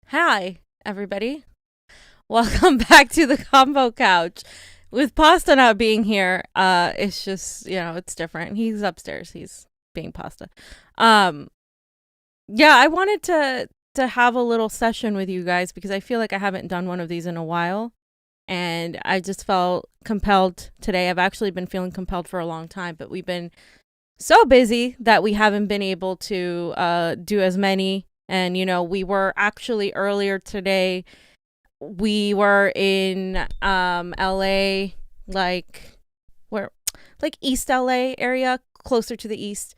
Hi, everybody. Welcome back to the Convo Couch. With Pasta not being here, it's just, it's different. He's upstairs. He's being Pasta. Yeah, I wanted to have a little session with you guys because I feel like I haven't done one of these in a while. And I just felt compelled today. I've actually been feeling compelled for a long time, but we've been so busy that we haven't been able to do as many. And, we were actually earlier today, we were in LA, like East LA area, closer to the east,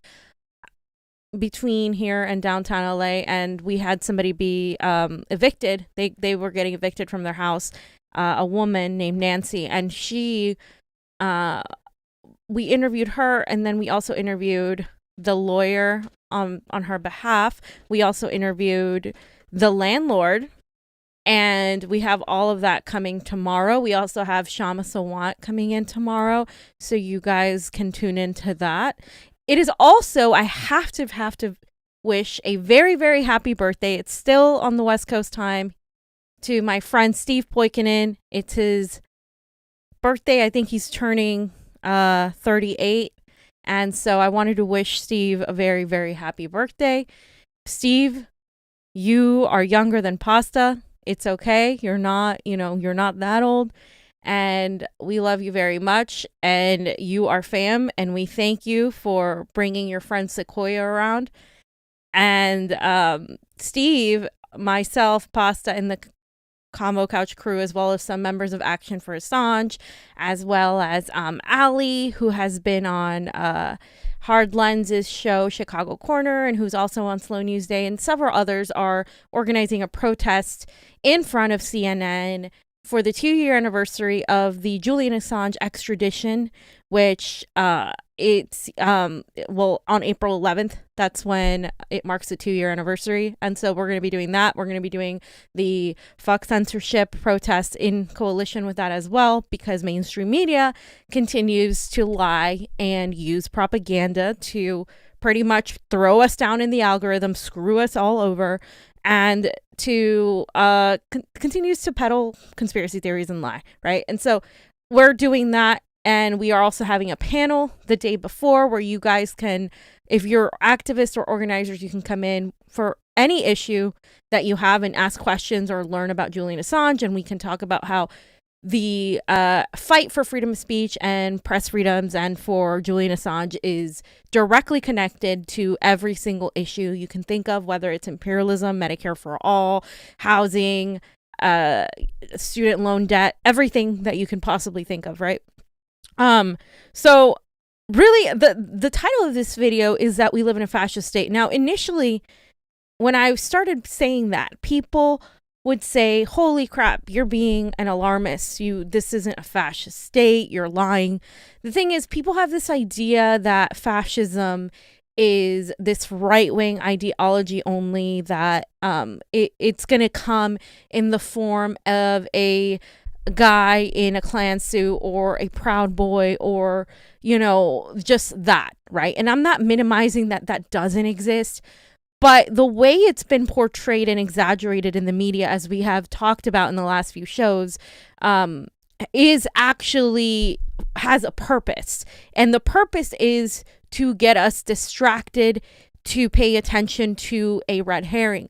between here and downtown LA. And we had somebody be evicted. They were getting evicted from their house, a woman named Nancy. And we interviewed her, and then we also interviewed the lawyer on her behalf. We also interviewed the landlord, and we have all of that coming tomorrow. We also have Shama Sawant coming in tomorrow, so you guys can tune into that. It is also, I have to wish a very, very happy birthday. It's still on the West Coast time, to my friend Steve Poikinen. It's his birthday. I think he's turning 38. And so I wanted to wish Steve a very, very happy birthday. Steve, you are younger than Pasta. It's okay. You're not that old. And we love you very much. And you are fam. And we thank you for bringing your friend Sequoia around. And Steve, myself, Pasta, and the Convo Couch crew, as well as some members of Action for Assange, as well as Ali, who has been on Hard Lens's show Chicago Corner, and who's also on Slow News Day, and several others are organizing a protest in front of CNN for the 2-year anniversary of the Julian Assange extradition, which it's on April 11th. That's when it marks the 2-year anniversary. And so we're going to be doing that. We're going to be doing the Fuck Censorship protest in coalition with that as well, because mainstream media continues to lie and use propaganda to pretty much throw us down in the algorithm, screw us all over, and to continues to peddle conspiracy theories and lie, right? And so we're doing that. And we are also having a panel the day before where you guys can, if you're activists or organizers, you can come in for any issue that you have and ask questions or learn about Julian Assange. And we can talk about how the fight for freedom of speech and press freedoms and for Julian Assange is directly connected to every single issue you can think of, whether it's imperialism, Medicare for all, housing, student loan debt, everything that you can possibly think of, right? So really the title of this video is that we live in a fascist state. Now, initially, when I started saying that, people would say, holy crap, you're being an alarmist. This isn't a fascist state. You're lying. The thing is, people have this idea that fascism is this right-wing ideology only, that it's going to come in the form of a guy in a Klan suit or a Proud Boy or, just that, right? And I'm not minimizing that doesn't exist, but the way it's been portrayed and exaggerated in the media, as we have talked about in the last few shows, is actually has a purpose. And the purpose is to get us distracted, to pay attention to a red herring,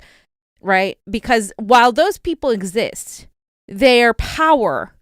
right? Because while those people exist, their power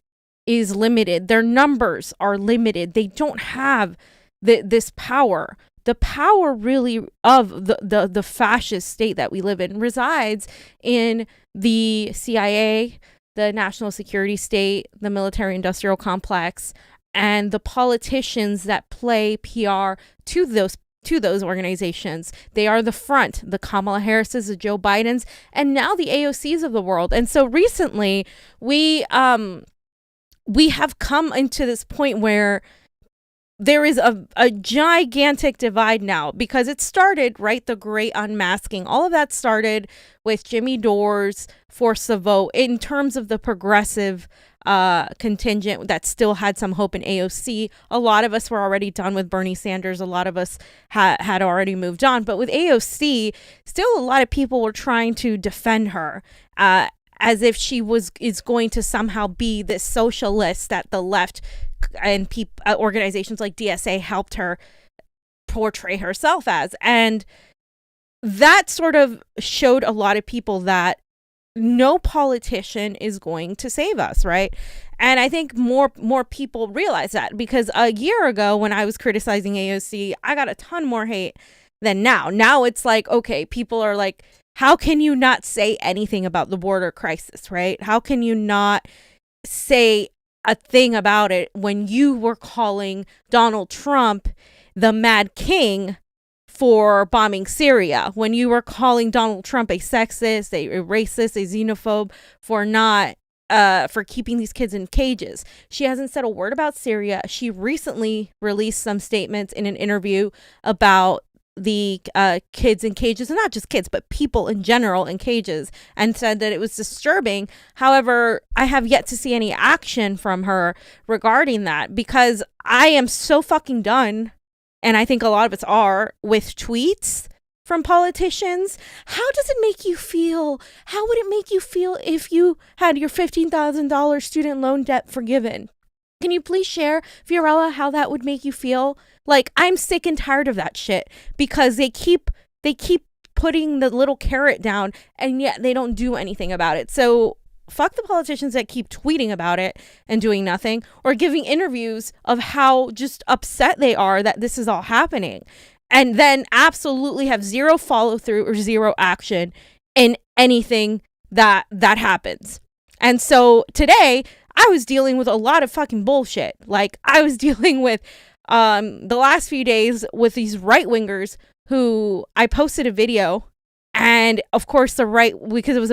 is limited. Their numbers are limited. They don't have this power. The power really of the fascist state that we live in resides in the CIA, the national security state, the military industrial complex, and the politicians that play PR to those organizations. They are the front, the Kamala Harris's, the Joe Bidens, and now the AOCs of the world. And so recently we have come into this point where there is a gigantic divide now, because it started, right, the great unmasking. All of that started with Jimmy Dore's force the vote in terms of the progressive contingent that still had some hope in AOC. A lot of us were already done with Bernie Sanders. A lot of us had already moved on. But with AOC, still a lot of people were trying to defend her as if she is going to somehow be this socialist that the left and organizations like DSA helped her portray herself as. And that sort of showed a lot of people that no politician is going to save us, right? And I think more people realize that, because a year ago when I was criticizing AOC, I got a ton more hate than now. Now it's like, okay, people are like, how can you not say anything about the border crisis, right? How can you not say a thing about it when you were calling Donald Trump the Mad King for bombing Syria, when you were calling Donald Trump a sexist, a racist, a xenophobe for not for keeping these kids in cages? She hasn't said a word about Syria. She recently released some statements in an interview about the kids in cages, and not just kids, but people in general in cages, and said that it was disturbing. However, I have yet to see any action from her regarding that, because I am so fucking done, and I think a lot of us are, with tweets from politicians. How does it make you feel? How would it make you feel if you had your $15,000 student loan debt forgiven? Can you please share, Fiorella, how that would make you feel? Like, I'm sick and tired of that shit, because they keep putting the little carrot down, and yet they don't do anything about it. So fuck the politicians that keep tweeting about it and doing nothing, or giving interviews of how just upset they are that this is all happening, and then absolutely have zero follow through or zero action in anything that happens. And so today I was dealing with a lot of fucking bullshit. Like, I was dealing with the last few days with these right wingers who I posted a video, and of course the right, because it was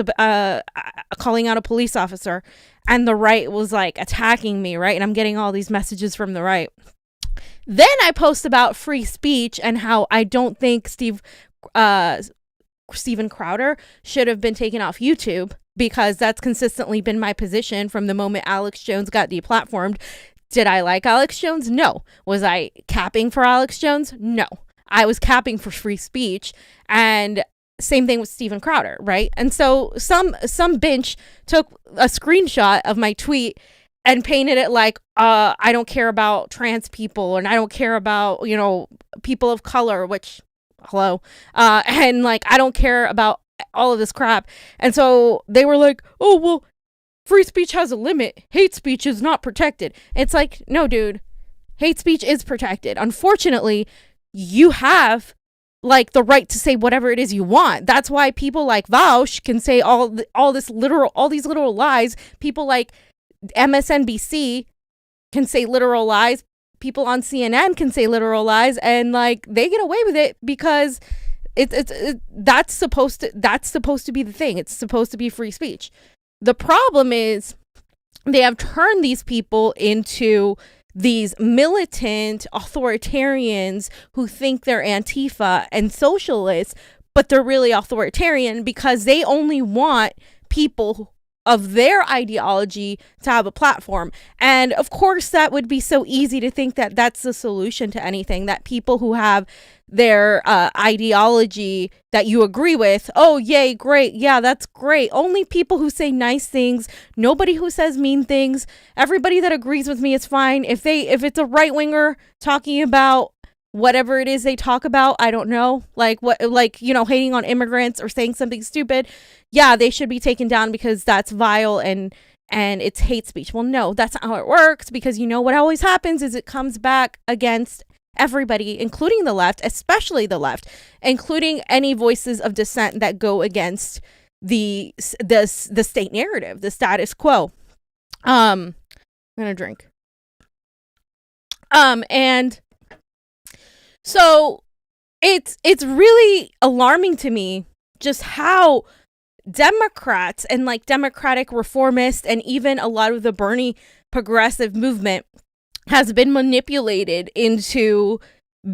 calling out a police officer, and the right was like attacking me, right? And I'm getting all these messages from the right. Then I post about free speech and how I don't think Steven Crowder should have been taken off YouTube, because that's consistently been my position from the moment Alex Jones got deplatformed. Did I like Alex Jones? No. Was I capping for Alex Jones? No. I was capping for free speech, and same thing with Steven Crowder, right? And so some bitch took a screenshot of my tweet and painted it like, I don't care about trans people, and I don't care about, people of color, which, hello, and like, I don't care about all of this crap. And so they were like, oh, well, free speech has a limit. Hate speech is not protected. It's like, no, dude, hate speech is protected. Unfortunately, you have like the right to say whatever it is you want. That's why people like Vaush can say all these literal lies. People like MSNBC can say literal lies. People on CNN can say literal lies, and like, they get away with it because that's supposed to be the thing. It's supposed to be free speech. The problem is they have turned these people into these militant authoritarians who think they're Antifa and socialists, but they're really authoritarian because they only want people of their ideology to have a platform. And of course, that would be so easy to think that that's the solution to anything, that people who have their ideology that you agree with, oh, yay, great, yeah, that's great. Only people who say nice things, nobody who says mean things. Everybody that agrees with me is fine. If it's a right winger talking about whatever it is they talk about, I don't know, hating on immigrants or saying something stupid, yeah, they should be taken down because that's vile and it's hate speech. Well, no, that's not how it works, because what always happens is it comes back against everybody, including the left, especially the left, including any voices of dissent that go against the state narrative, the status quo. I'm gonna drink. And so it's really alarming to me just how Democrats and like democratic reformists and even a lot of the Bernie progressive movement has been manipulated into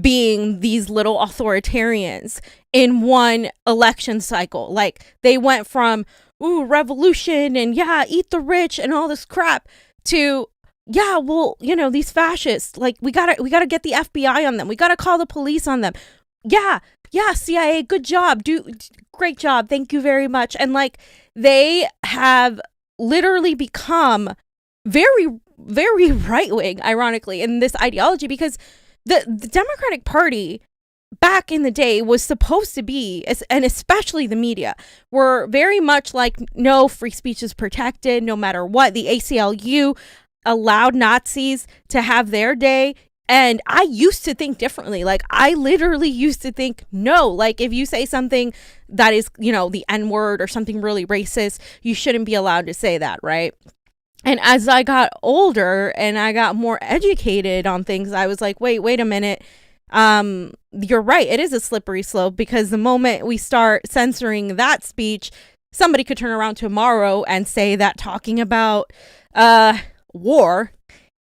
being these little authoritarians in one election cycle. Like, they went from, ooh, revolution and yeah, eat the rich and all this crap to, yeah, well, you know, these fascists, like, we gotta get the FBI on them. We gotta call the police on them. Yeah, CIA, good job. Great job. Thank you very much. And like, they have literally become very, very right-wing, ironically, in this ideology, because the Democratic Party back in the day was supposed to be, and especially the media, were very much like, no, free speech is protected no matter what. The ACLU allowed Nazis to have their day. And I used to think differently. Like, I literally used to think, no, like, if you say something that is, you know, the N-word or something really racist, you shouldn't be allowed to say that, right? And as I got older and I got more educated on things, I was like, wait a minute. You're right. It is a slippery slope, because the moment we start censoring that speech, somebody could turn around tomorrow and say that talking about war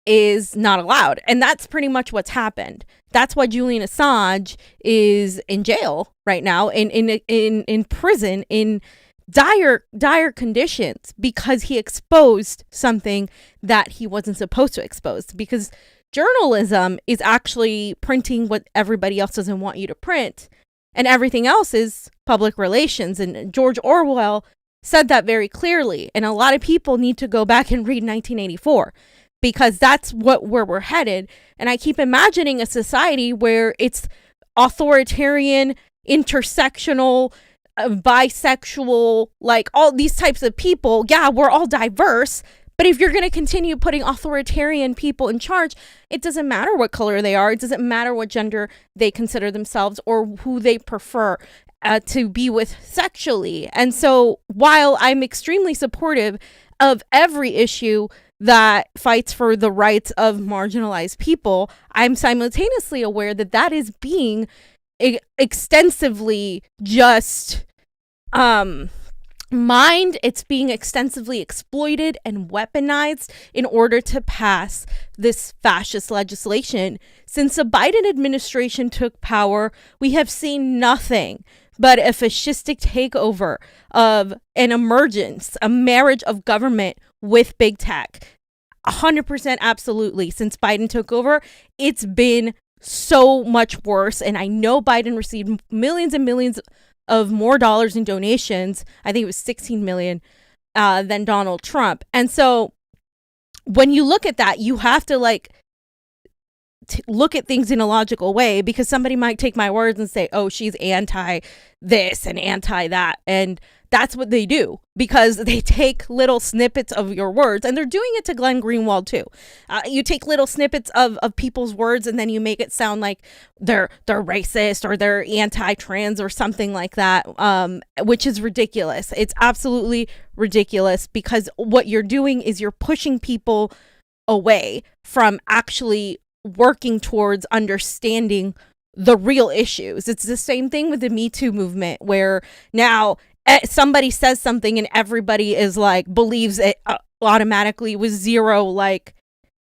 is not allowed. And that's pretty much what's happened. That's why Julian Assange is in jail right now, in prison, in dire conditions, because he exposed something that he wasn't supposed to expose. Because journalism is actually printing what everybody else doesn't want you to print, and everything else is public relations. And George Orwell said that very clearly. And a lot of people need to go back and read 1984, because that's where we're headed. And I keep imagining a society where it's authoritarian, intersectional, bisexual, like all these types of people. Yeah, we're all diverse, but if you're going to continue putting authoritarian people in charge, it doesn't matter what color they are. It doesn't matter what gender they consider themselves or who they prefer to be with sexually. And so while I'm extremely supportive of every issue that fights for the rights of marginalized people, I'm simultaneously aware that that is being extensively just mined. It's being extensively exploited and weaponized in order to pass this fascist legislation. Since the Biden administration took power, we have seen nothing but a fascistic takeover of an emergence, a marriage of government with big tech. 100% absolutely. Since Biden took over, it's been so much worse. And I know Biden received millions and millions of more dollars in donations. I think it was 16 million than Donald Trump. And so when you look at that, you have to like look at things in a logical way, because somebody might take my words and say, oh, she's anti this and anti that. And that's what they do, because they take little snippets of your words, and they're doing it to Glenn Greenwald too. You take little snippets of people's words, and then you make it sound like they're racist or they're anti-trans or something like that, which is ridiculous. It's absolutely ridiculous, because what you're doing is you're pushing people away from actually working towards understanding the real issues. It's the same thing with the Me Too movement, where now somebody says something and everybody is like, believes it automatically with zero,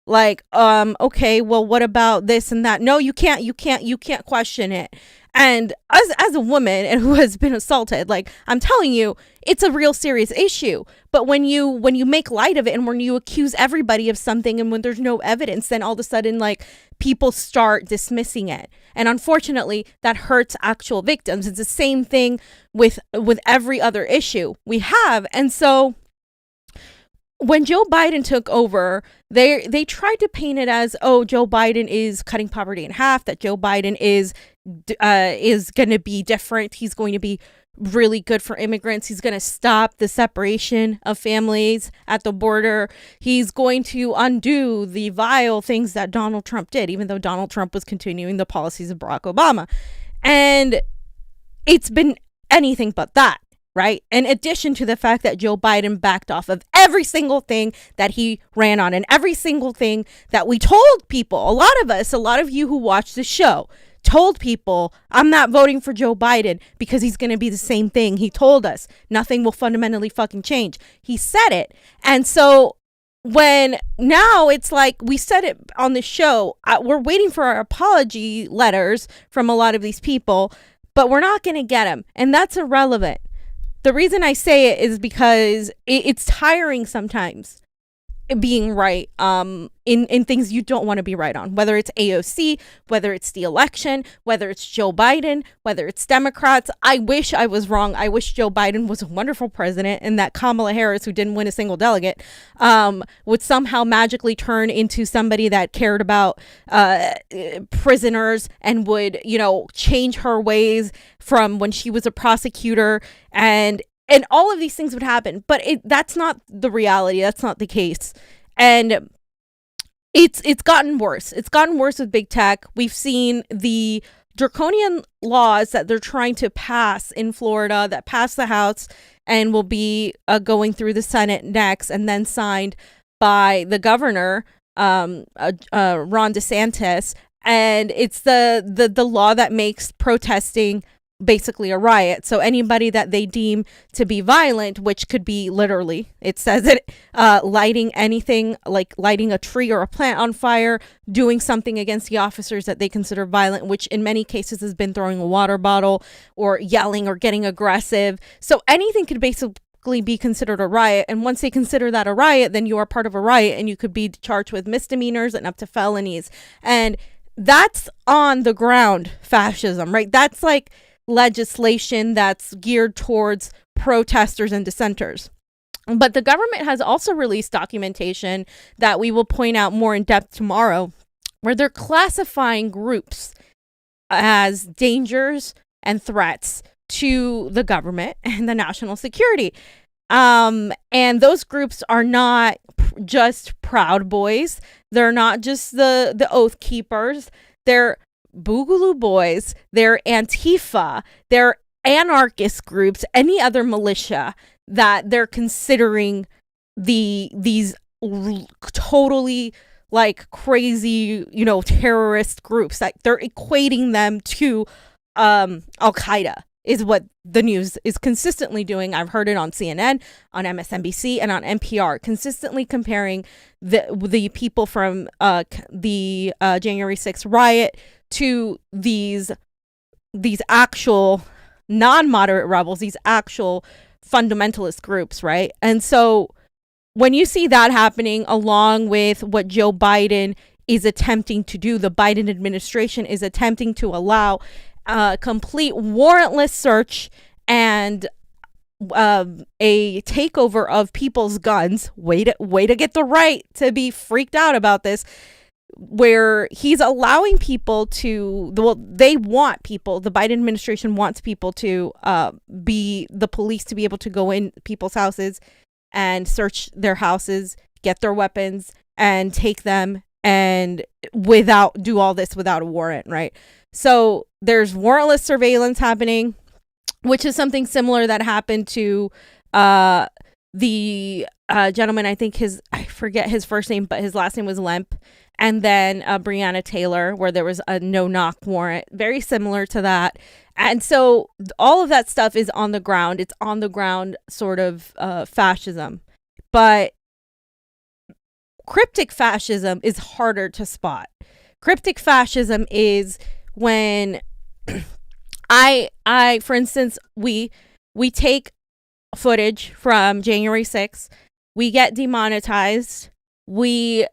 okay, well, what about this and that? No, you can't question it. And as a woman and who has been assaulted, like, I'm telling you, it's a real serious issue. But when you make light of it, and when you accuse everybody of something, and when there's no evidence, then all of a sudden, like, people start dismissing it. And unfortunately, that hurts actual victims. It's the same thing with every other issue we have. And so when Joe Biden took over, they tried to paint it as, oh, Joe Biden is cutting poverty in half, that Joe Biden is going to be different. He's going to be really good for immigrants. He's going to stop the separation of families at the border. He's going to undo the vile things that Donald Trump did, even though Donald Trump was continuing the policies of Barack Obama. And it's been anything but that, right? In addition to the fact that Joe Biden backed off of every single thing that he ran on, and every single thing that we told people, a lot of you who watch the show, told people, I'm not voting for Joe Biden because he's going to be the same thing. He told us nothing will fundamentally fucking change. He said it. And so when now it's like, we said it on the show, we're waiting for our apology letters from a lot of these people, but we're not going to get them. And that's irrelevant. The reason I say it is because it's tiring sometimes being right in things you don't want to be right on, whether it's AOC, whether it's the election, whether it's Joe Biden, whether it's Democrats. I wish I was wrong. I wish Joe Biden was a wonderful president and that Kamala Harris, who didn't win a single delegate, would somehow magically turn into somebody that cared about prisoners and would, you know, change her ways from when she was a prosecutor, and all of these things would happen. But that's not the reality. That's not the case. And it's gotten worse. It's gotten worse with big tech. We've seen the draconian laws that they're trying to pass in Florida that passed the House and will be going through the Senate next, and then signed by the governor, Ron DeSantis. And it's the law that makes protesting basically a riot. So anybody that they deem to be violent, which could be literally, it says it, lighting anything, like lighting a tree or a plant on fire, doing something against the officers that they consider violent, which in many cases has been throwing a water bottle or yelling or getting aggressive. So anything could basically be considered a riot. And once they consider that a riot, then you are part of a riot, and you could be charged with misdemeanors and up to felonies. And that's on the ground fascism, right? That's like legislation that's geared towards protesters and dissenters. But the government has also released documentation that we will point out more in depth tomorrow, where they're classifying groups as dangers and threats to the government and the national security. And those groups are not just Proud Boys. They're not just the Oath Keepers. They're Boogaloo Boys, they're Antifa, they're anarchist groups, any other militia that they're considering these totally like crazy, you know, terrorist groups, that they're equating them to Al-Qaeda is what the news is consistently doing. I've heard it on CNN, on MSNBC, and on NPR, consistently comparing the people from the January 6th riot to these actual non-moderate rebels, these actual fundamentalist groups, right? And so when you see that happening along with what Joe Biden is attempting to do, the Biden administration is attempting to allow complete warrantless search and a takeover of people's guns. Way to get the right to be freaked out about this, where he's allowing people to, well, they want people, the Biden administration wants people to be the police, to be able to go in people's houses and search their houses, get their weapons and take them, and do all this without a warrant, right? So there's warrantless surveillance happening, which is something similar that happened to the gentleman, I think I forget his first name, but his last name was Lemp. And then Breonna Taylor, where there was a no-knock warrant, very similar to that. And so all of that stuff is on the ground. It's on the ground sort of fascism. But cryptic fascism is harder to spot. Cryptic fascism is when for instance, we take footage from January 6th, we get demonetized, we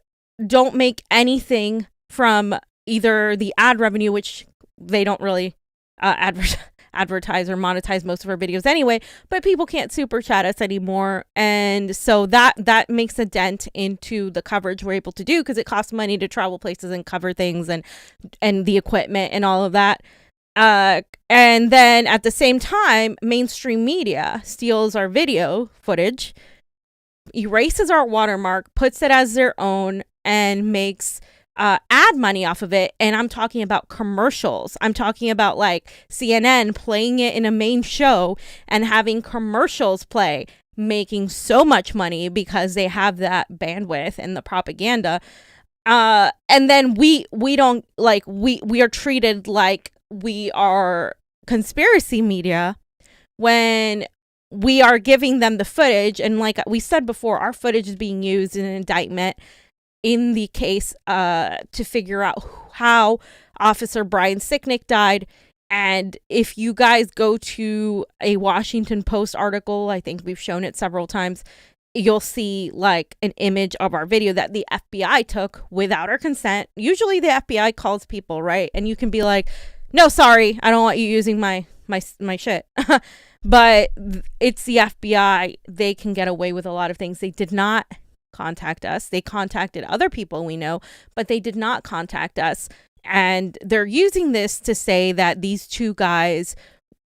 don't make anything from either the ad revenue, which they don't really advertise or monetize most of our videos anyway, but people can't super chat us anymore, and so that makes a dent into the coverage we're able to do, because it costs money to travel places and cover things and the equipment and all of that. And then at the same time, mainstream media steals our video footage, erases our watermark, puts it as their own, and makes ad money off of it. And I'm talking about commercials. I'm talking about like CNN playing it in a main show and having commercials play, making so much money because they have that bandwidth and the propaganda. And then we don't, like, we are treated like we are conspiracy media, when we are giving them the footage. And like we said before, our footage is being used in an indictment in the case to figure out how Officer Brian Sicknick died. And if you guys go to a Washington Post article, I think we've shown it several times, you'll see like an image of our video that the FBI took without our consent. Usually the FBI calls people, right? And you can be like, no, sorry, I don't want you using my shit. But it's the FBI. They can get away with a lot of things. They did not contact us. They contacted other people we know, but they did not contact us. And they're using this to say that these two guys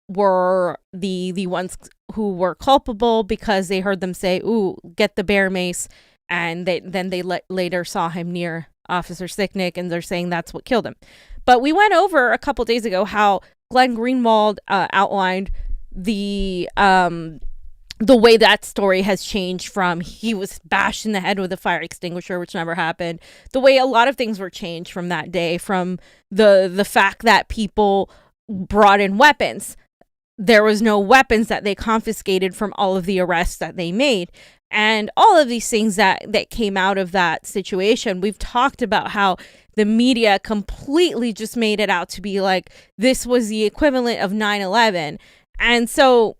were the ones who were culpable because they heard them say, ooh, get the bear mace. And then they later saw him near Officer Sicknick, and they're saying that's what killed him. But we went over a couple days ago how Glenn Greenwald outlined the way that story has changed from he was bashed in the head with a fire extinguisher, which never happened. The way a lot of things were changed from that day, from the fact that people brought in weapons. There was no weapons that they confiscated from all of the arrests that they made. And all of these things that came out of that situation, we've talked about how the media completely just made it out to be like this was the equivalent of 9/11. And so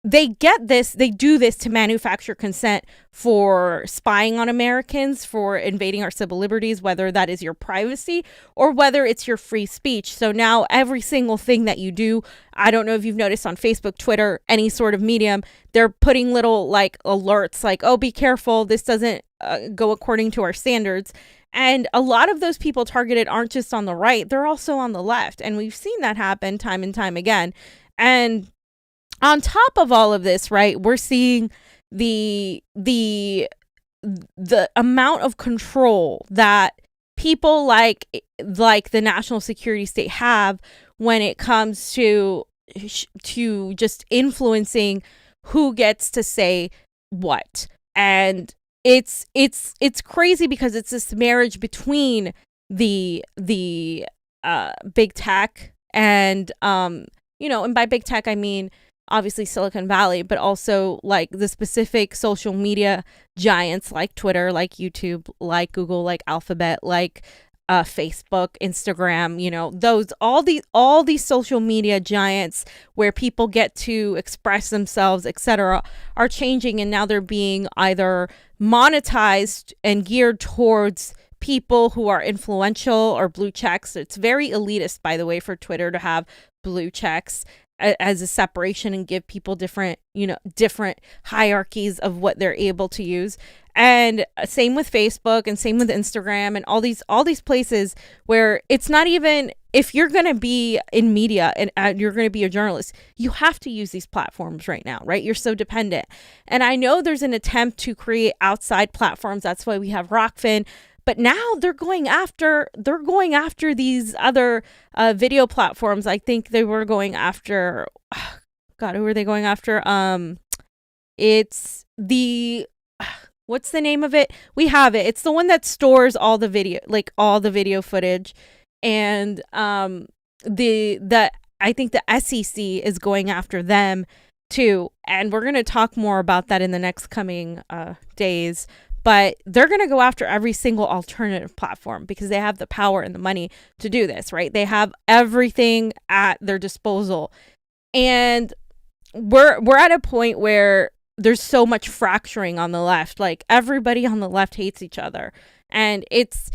they do this to manufacture consent for spying on Americans, for invading our civil liberties, whether that is your privacy or whether it's your free speech. So now every single thing that you do, I don't know if you've noticed on Facebook, Twitter, any sort of medium, they're putting little like alerts like, oh, be careful, this doesn't go according to our standards. And a lot of those people targeted aren't just on the right, they're also on the left. And we've seen that happen time and time again. And on top of all of this, right, we're seeing the amount of control that people like the national security state have when it comes to just influencing who gets to say what. And it's crazy because it's this marriage between the big tech and and by big tech I mean obviously Silicon Valley, but also like the specific social media giants like Twitter, like YouTube, like Google, like Alphabet, like Facebook, Instagram, those all these social media giants where people get to express themselves, etc., are changing, and now they're being either monetized and geared towards people who are influential or blue checks. It's very elitist, by the way, for Twitter to have blue checks as a separation and give people different hierarchies of what they're able to use. And same with Facebook and same with Instagram and all these places where it's not even, if you're going to be in media and you're going to be a journalist, you have to use these platforms right now, right? You're so dependent. And I know there's an attempt to create outside platforms. That's why we have Rokfin. But now they're going after these other video platforms. I think they were going after, God, who were they going after? It's the, what's the name of it? We have it. It's the one that stores all the video footage. And I think the SEC is going after them too. And we're going to talk more about that in the next coming days. But they're going to go after every single alternative platform because they have the power and the money to do this, right? They have everything at their disposal. And we're at a point where there's so much fracturing on the left. Like everybody on the left hates each other. And it's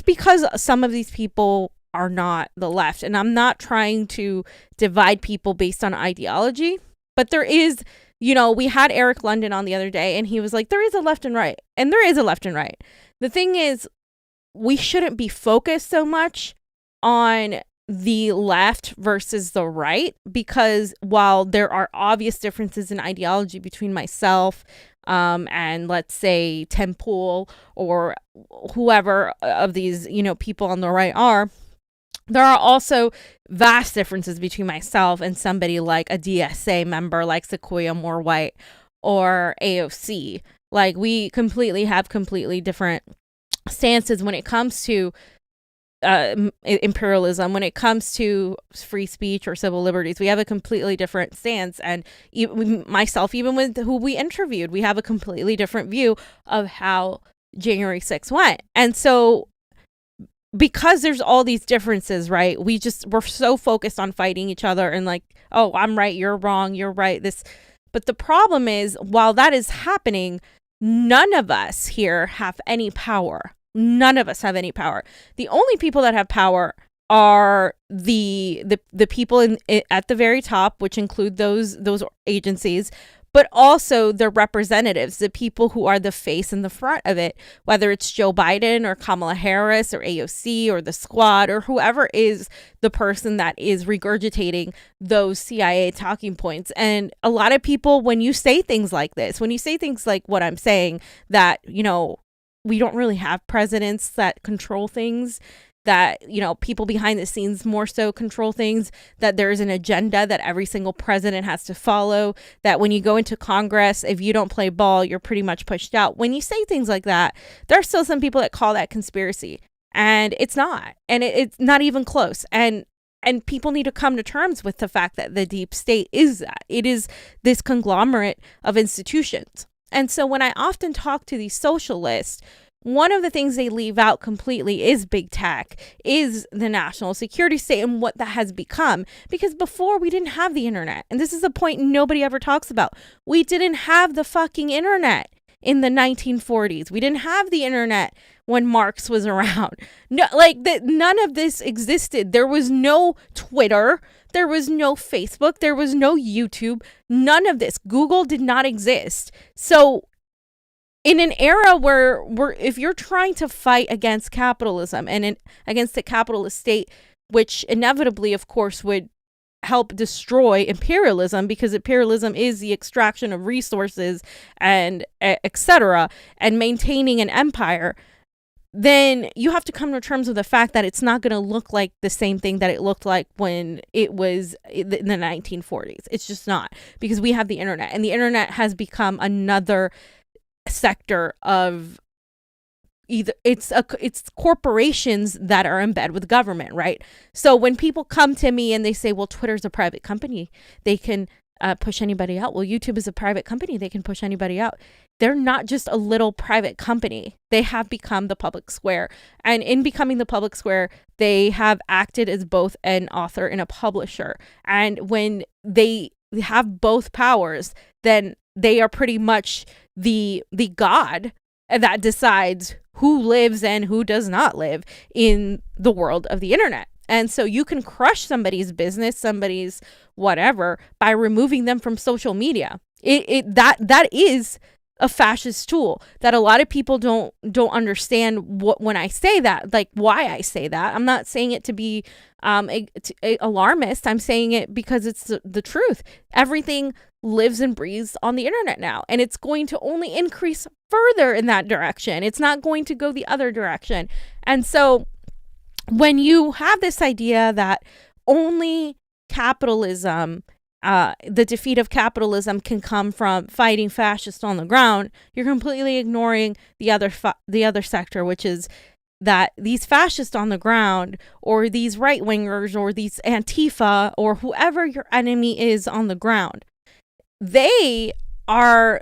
because some of these people are not the left. And I'm not trying to divide people based on ideology, but there is, we had Eric London on the other day and he was like, there is a left and right. And there is a left and right. The thing is, we shouldn't be focused so much on the left versus the right, because while there are obvious differences in ideology between myself and let's say Tim Pool or whoever of these, people on the right are, there are also vast differences between myself and somebody like a DSA member like Sequoia Moore White or AOC. Like we have completely different stances when it comes to imperialism. When it comes to free speech or civil liberties, we have a completely different stance. And myself, even with who we interviewed, we have a completely different view of how January 6th went. And so because there's all these differences, right? We're so focused on fighting each other and like, oh, I'm right, you're wrong, you're right. But the problem is, while that is happening, none of us here have any power. None of us have any power. The only people that have power are the people at the very top, which include those agencies, but also the representatives, the people who are the face and the front of it, whether it's Joe Biden or Kamala Harris or AOC or the squad or whoever is the person that is regurgitating those CIA talking points. And a lot of people, when you say things like this, when you say things like what I'm saying, that, you know, we don't really have presidents that control things, that, you know, people behind the scenes more so control things, that there's an agenda that every single president has to follow, that when you go into Congress, if you don't play ball, you're pretty much pushed out. When you say things like that, there are still some people that call that conspiracy, and it's not, and it's not even close. And people need to come to terms with the fact that the deep state is that. It is this conglomerate of institutions. And so when I often talk to these socialists, one of the things they leave out completely is big tech, is the national security state and what that has become. Because before, we didn't have the internet. And this is a point nobody ever talks about. We didn't have the fucking internet in the 1940s. We didn't have the internet when Marx was around. No, none of this existed. There was no Twitter. There was no Facebook. There was no YouTube. None of this. Google did not exist. So in an era where if you're trying to fight against capitalism and against the capitalist state, which inevitably, of course, would help destroy imperialism, because imperialism is the extraction of resources and etc., and maintaining an empire, then you have to come to terms with the fact that it's not going to look like the same thing that it looked like when it was in the 1940s. It's just not, because we have the internet, and the internet has become another sector of either it's corporations that are in bed with government, right? So when people come to me and they say, well, Twitter's a private company, they can push anybody out. Well, YouTube is a private company, they can push anybody out. They're not just a little private company. They have become the public square. And in becoming the public square, they have acted as both an author and a publisher. And when they have both powers, then they are pretty much the god that decides who lives and who does not live in the world of the internet. And so you can crush somebody's business, somebody's whatever, by removing them from social media. That is a fascist tool that a lot of people don't understand when I say that, like why I say that. I'm not saying it to be alarmist. I'm saying it because it's the truth. Everything lives and breathes on the internet now, and it's going to only increase further in that direction. It's not going to go the other direction. And so when you have this idea that only capitalism, the defeat of capitalism can come from fighting fascists on the ground, you're completely ignoring the other sector, which is that these fascists on the ground, or these right-wingers, or these Antifa, or whoever your enemy is on the ground, they are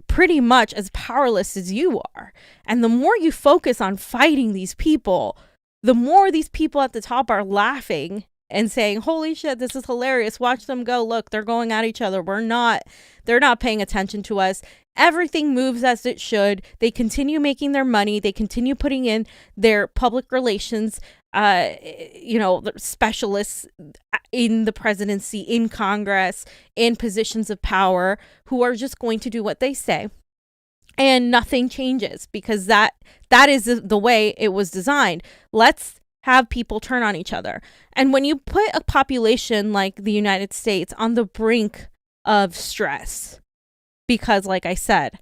pretty much as powerless as you are. And the more you focus on fighting these people, the more these people at the top are laughing and saying, holy shit, this is hilarious. Watch them go. Look, they're going at each other. They're not paying attention to us. Everything moves as it should. They continue making their money. They continue putting in their public relations, specialists in the presidency, in Congress, in positions of power, who are just going to do what they say. And nothing changes, because that is the way it was designed. Let's have people turn on each other. And when you put a population like the United States on the brink of stress, because like I said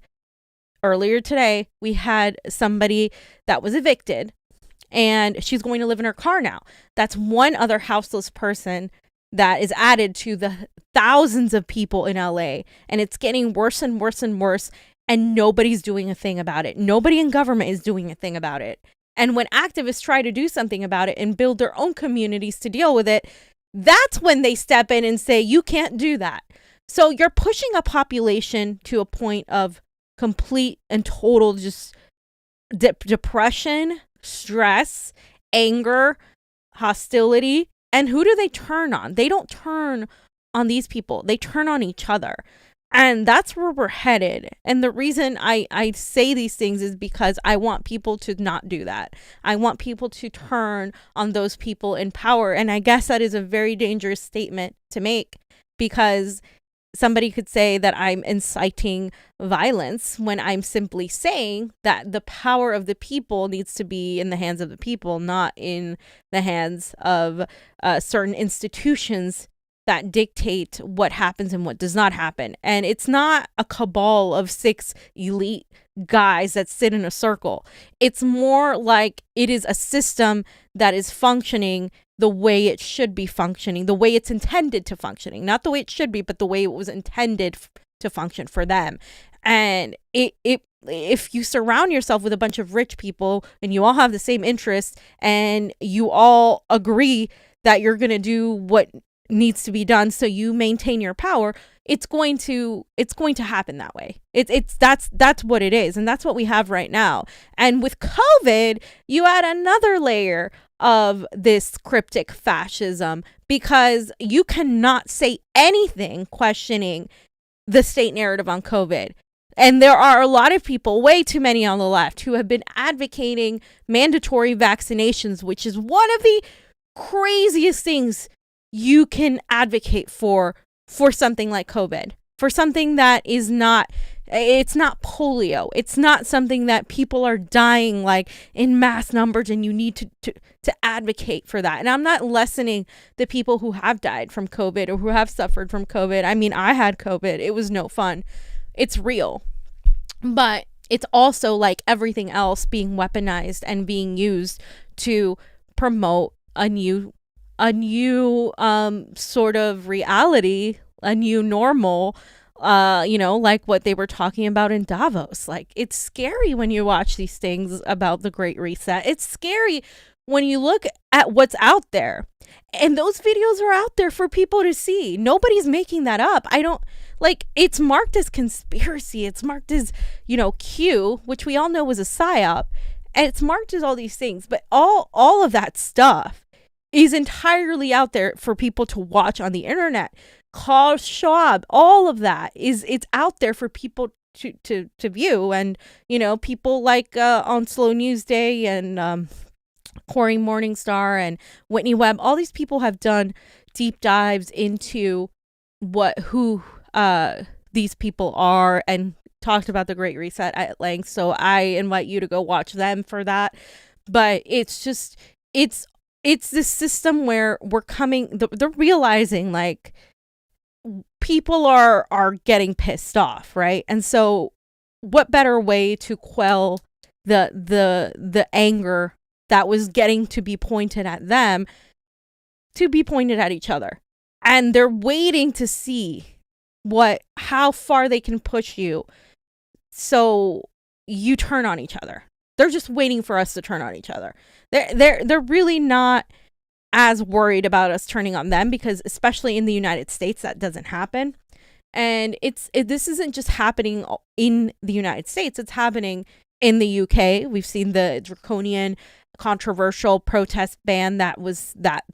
earlier today, we had somebody that was evicted and she's going to live in her car now. That's one other houseless person that is added to the thousands of people in LA. And it's getting worse and worse and worse. And nobody's doing a thing about it. Nobody in government is doing a thing about it. And when activists try to do something about it and build their own communities to deal with it, that's when they step in and say, you can't do that. So you're pushing a population to a point of complete and total just depression, stress, anger, hostility. And who do they turn on? They don't turn on these people. They turn on each other. And that's where we're headed. And the reason I say these things is because I want people to not do that. I want people to turn on those people in power. And I guess that is a very dangerous statement to make, because somebody could say that I'm inciting violence when I'm simply saying that the power of the people needs to be in the hands of the people, not in the hands of certain institutions that dictate what happens and what does not happen. And it's not a cabal of 6 elite guys that sit in a circle. It's more like it is a system that is functioning the way it should be functioning, the way it's intended to functioning, not the way it should be, but the way it was intended to function for them. And if you surround yourself with a bunch of rich people and you all have the same interests and you all agree that you're going to do what needs to be done so you maintain your power, it's going to happen that way. That's what it is, and that's what we have right now. And with COVID, you add another layer of this cryptic fascism, because you cannot say anything questioning the state narrative on COVID. And there are a lot of people, way too many on the left, who have been advocating mandatory vaccinations, which is one of the craziest things you can advocate for something like COVID, for something that is not, it's not polio. It's not something that people are dying like in mass numbers, and you need to advocate for that. And I'm not lessening the people who have died from COVID or who have suffered from COVID. I mean, I had COVID. It was no fun. It's real. But it's also like everything else being weaponized and being used to promote a new sort of reality, a new normal, like what they were talking about in Davos. Like, it's scary when you watch these things about the Great Reset. It's scary when you look at what's out there. And those videos are out there for people to see. Nobody's making that up. It's marked as conspiracy. It's marked as, Q, which we all know was a psyop. And it's marked as all these things. But all of that stuff is entirely out there for people to watch on the internet. Klaus Schwab, all of that it's out there for people to view. And people like on Slow News Day and Corey Morningstar and Whitney Webb, all these people have done deep dives into who these people are and talked about the Great Reset at length. So I invite you to go watch them for that. But it's this system where they're realizing like people are getting pissed off, right? And so what better way to quell the anger that was getting to be pointed at them to be pointed at each other? And they're waiting to see how far they can push you so you turn on each other. They're just waiting for us to turn on each other. They're really not as worried about us turning on them, because especially in the United States, that doesn't happen. And this isn't just happening in the United States. It's happening in the UK. We've seen the Draconian controversial protest ban that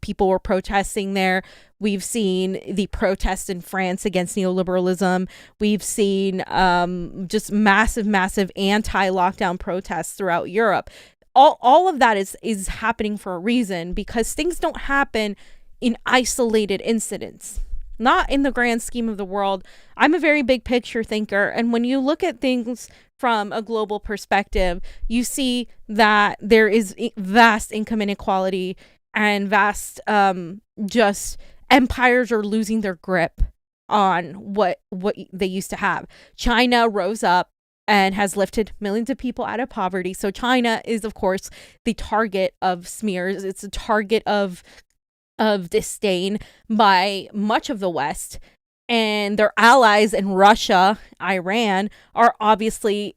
people were protesting there. We've seen the protest in France against neoliberalism. We've seen just massive anti-lockdown protests throughout Europe. All of that is happening for a reason, because things don't happen in isolated incidents, not in the grand scheme of the world. I'm a very big picture thinker, and when you look at things from a global perspective, you see that there is vast income inequality and vast just empires are losing their grip on what they used to have. China rose up and has lifted millions of people out of poverty. So China is, of course, the target of smears. It's a target of disdain by much of the West. And their allies in Russia, Iran, are obviously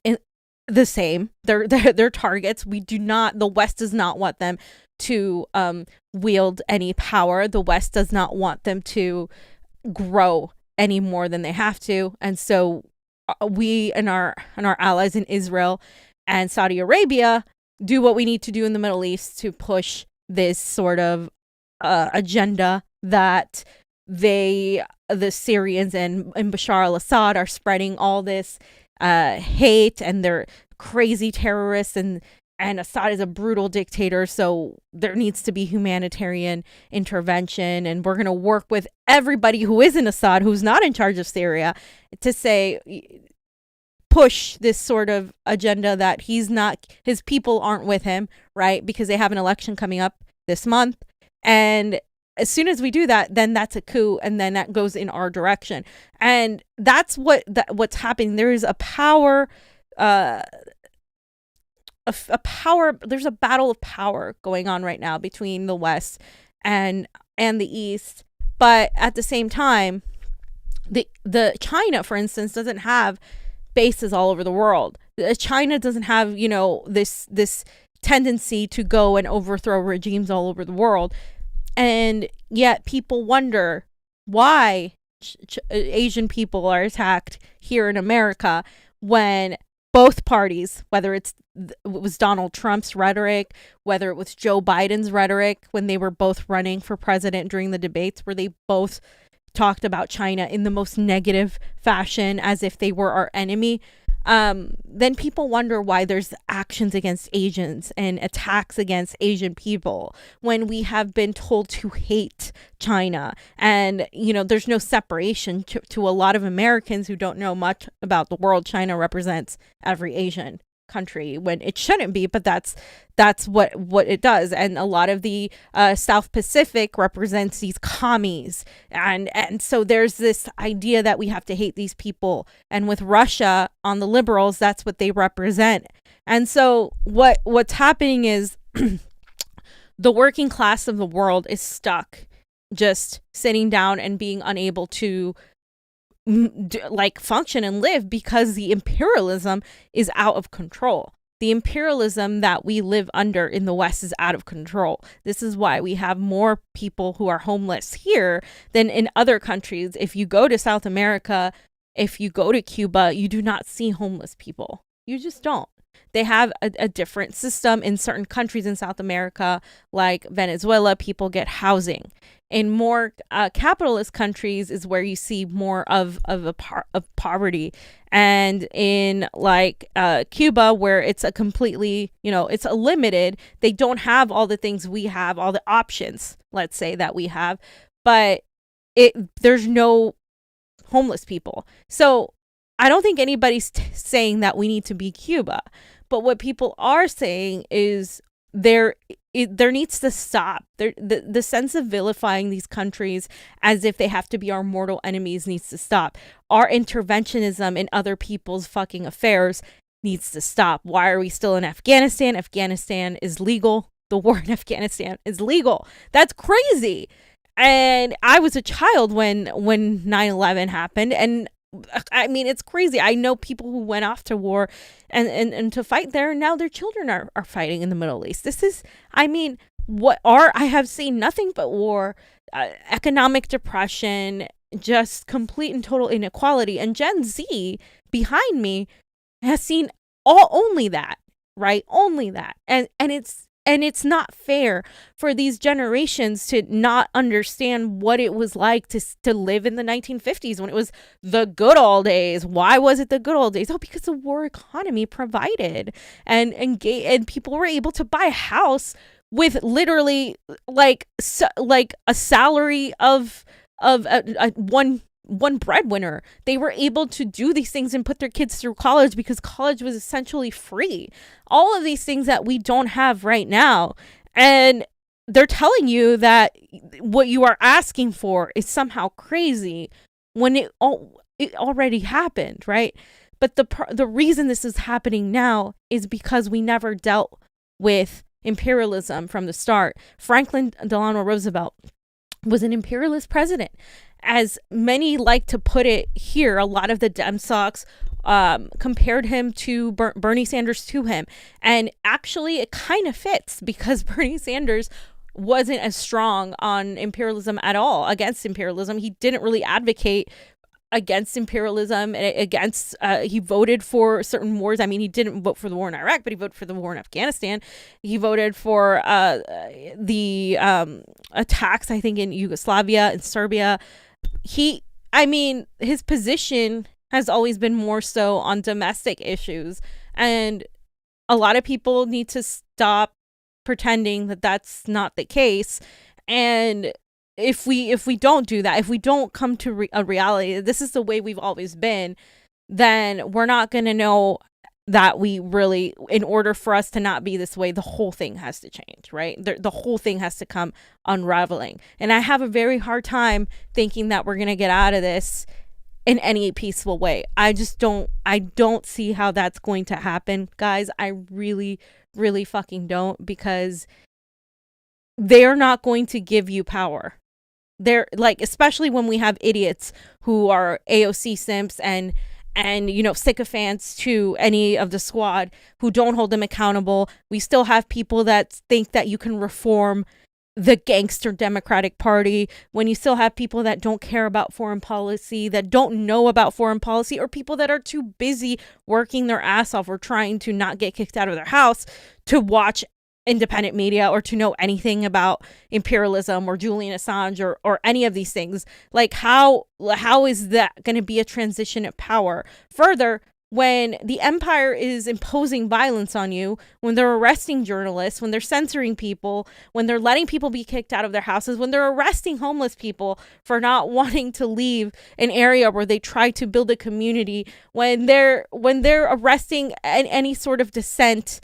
the same. They're targets. The West does not want them to wield any power. The West does not want them to grow any more than they have to. And so we and our allies in Israel and Saudi Arabia do what we need to do in the Middle East to push this sort of agenda that the Syrians and Bashar al-Assad are spreading all this hate, and they're crazy terrorists, and Assad is a brutal dictator, so there needs to be humanitarian intervention, and we're going to work with everybody who isn't Assad, who's not in charge of Syria, to say, push this sort of agenda that his people aren't with him, right? Because they have an election coming up this month. And as soon as we do that, then that's a coup, and then that goes in our direction. And that's what's happening. There is a power, there's a battle of power going on right now between the West and the East. But at the same time, the China, for instance, doesn't have bases all over the world. China doesn't have, this tendency to go and overthrow regimes all over the world. And yet people wonder why Asian people are attacked here in America when both parties, whether it was Donald Trump's rhetoric, whether it was Joe Biden's rhetoric when they were both running for president during the debates, where they both talked about China in the most negative fashion as if they were our enemy, then people wonder why there's actions against Asians and attacks against Asian people when we have been told to hate China. And, there's no separation to a lot of Americans who don't know much about the world. China represents every Asian country when it shouldn't be, but that's what it does. And a lot of the South Pacific represents these commies, and so there's this idea that we have to hate these people. And with Russia on the liberals, that's what they represent. And so what's happening is the working class of the world is stuck just sitting down and being unable to function and live because the imperialism is out of control. The imperialism that we live under in the West is out of control. This is why we have more people who are homeless here than in other countries. If you go to South America, if you go to Cuba, you do not see homeless people. You just don't. They have a different system in certain countries in South America, like Venezuela. People get housing. In more capitalist countries is where you see more of poverty. And in Cuba, where it's a completely, it's a limited, they don't have all the things we have, all the options, let's say, that we have, but there's no homeless people. So I don't think anybody's saying that we need to be Cuba, but what people are saying is there needs to stop. The sense of vilifying these countries as if they have to be our mortal enemies needs to stop. Our interventionism in other people's fucking affairs needs to stop. Why are we still in Afghanistan? Afghanistan is legal. The war in Afghanistan is legal. That's crazy. And I was a child when 9/11 happened, and I mean, it's crazy. I know people who went off to war and to fight there, and now their children are fighting in the Middle East. This is, I have seen nothing but war, economic depression, just complete and total inequality. And Gen Z behind me has seen only that, right? Only that. And it's not fair for these generations to not understand what it was like to live in the 1950s when it was the good old days. Why was it the good old days? Oh, because the war economy provided, and people were able to buy a house with literally like a salary of one breadwinner. They were able to do these things and put their kids through college because college was essentially free. All of these things that we don't have right now. And they're telling you that what you are asking for is somehow crazy when it already happened, right? But the reason this is happening now is because we never dealt with imperialism from the start. Franklin Delano Roosevelt was an imperialist president. As many like to put it here, a lot of the Dem Socs compared him to Bernie Sanders to him. And actually, it kind of fits because Bernie Sanders wasn't as strong on imperialism at all, against imperialism. He didn't really advocate against imperialism and against he voted for certain wars. I mean, he didn't vote for the war in Iraq, but he voted for the war in Afghanistan. He voted for the attacks, I think, in Yugoslavia and Serbia. His position has always been more so on domestic issues, and a lot of people need to stop pretending that that's not the case. And if we don't do that, if we don't come to a reality, this is the way we've always been, then we're not going to know that we really, in order for us to not be this way, the whole thing has to change, right? The whole thing has to come unraveling. And I have a very hard time thinking that we're going to get out of this in any peaceful way. I don't see how that's going to happen, guys. I really, really fucking don't, because they're not going to give you power. They're like, especially when we have idiots who are AOC simps and sycophants to any of the squad who don't hold them accountable. We still have people that think that you can reform the gangster Democratic Party, when you still have people that don't care about foreign policy, that don't know about foreign policy, or people that are too busy working their ass off or trying to not get kicked out of their house to watch independent media or to know anything about imperialism or Julian Assange or any of these things. Like, how is that going to be a transition of power? Further, when the empire is imposing violence on you, when they're arresting journalists, when they're censoring people, when they're letting people be kicked out of their houses, when they're arresting homeless people for not wanting to leave an area where they try to build a community, when they're arresting any sort of dissent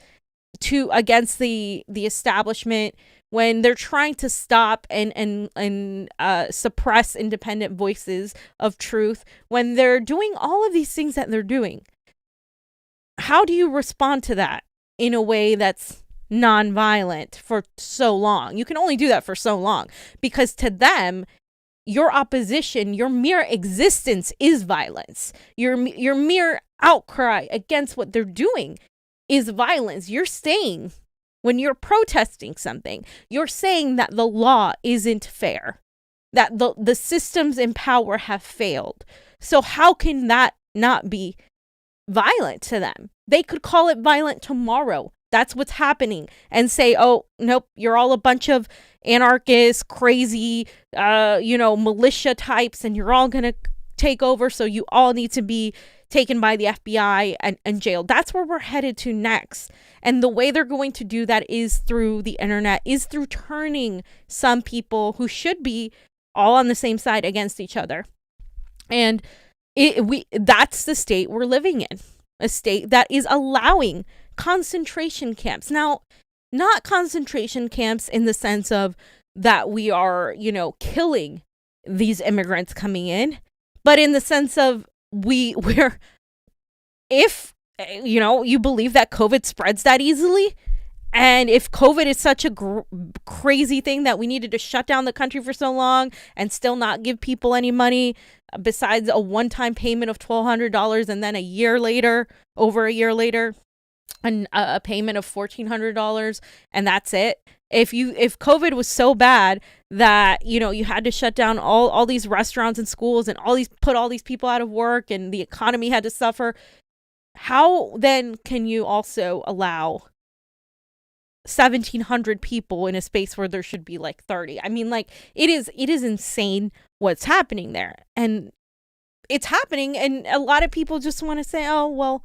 against the establishment, when they're trying to stop and suppress independent voices of truth, when they're doing all of these things that they're doing, how do you respond to that in a way that's non-violent for so long? You can only do that for so long, because to them, your opposition, your mere existence is violence. Your mere outcry against what they're doing is violence. You're saying, when you're protesting something, you're saying that the law isn't fair, that the systems in power have failed. So how can that not be violent to them? They could call it violent tomorrow. That's what's happening. And say, oh, nope, you're all a bunch of anarchists, crazy, militia types, and you're all going to take over. So you all need to be taken by the FBI and jailed. That's where we're headed to next. And the way they're going to do that is through the internet, is through turning some people who should be all on the same side against each other. And that's the state we're living in. A state that is allowing concentration camps. Now, not concentration camps in the sense of that we are, killing these immigrants coming in, but in the sense of we're if you believe that COVID spreads that easily, and if COVID is such a crazy thing that we needed to shut down the country for so long and still not give people any money besides a one-time payment of $1,200, and then over a year later, a payment of $1,400, and that's it. If COVID was so bad that you had to shut down all these restaurants and schools and put all these people out of work and the economy had to suffer, how then can you also allow 1,700 people in a space where there should be like 30? I mean, like, it is insane what's happening there, and it's happening, and a lot of people just want to say, oh well,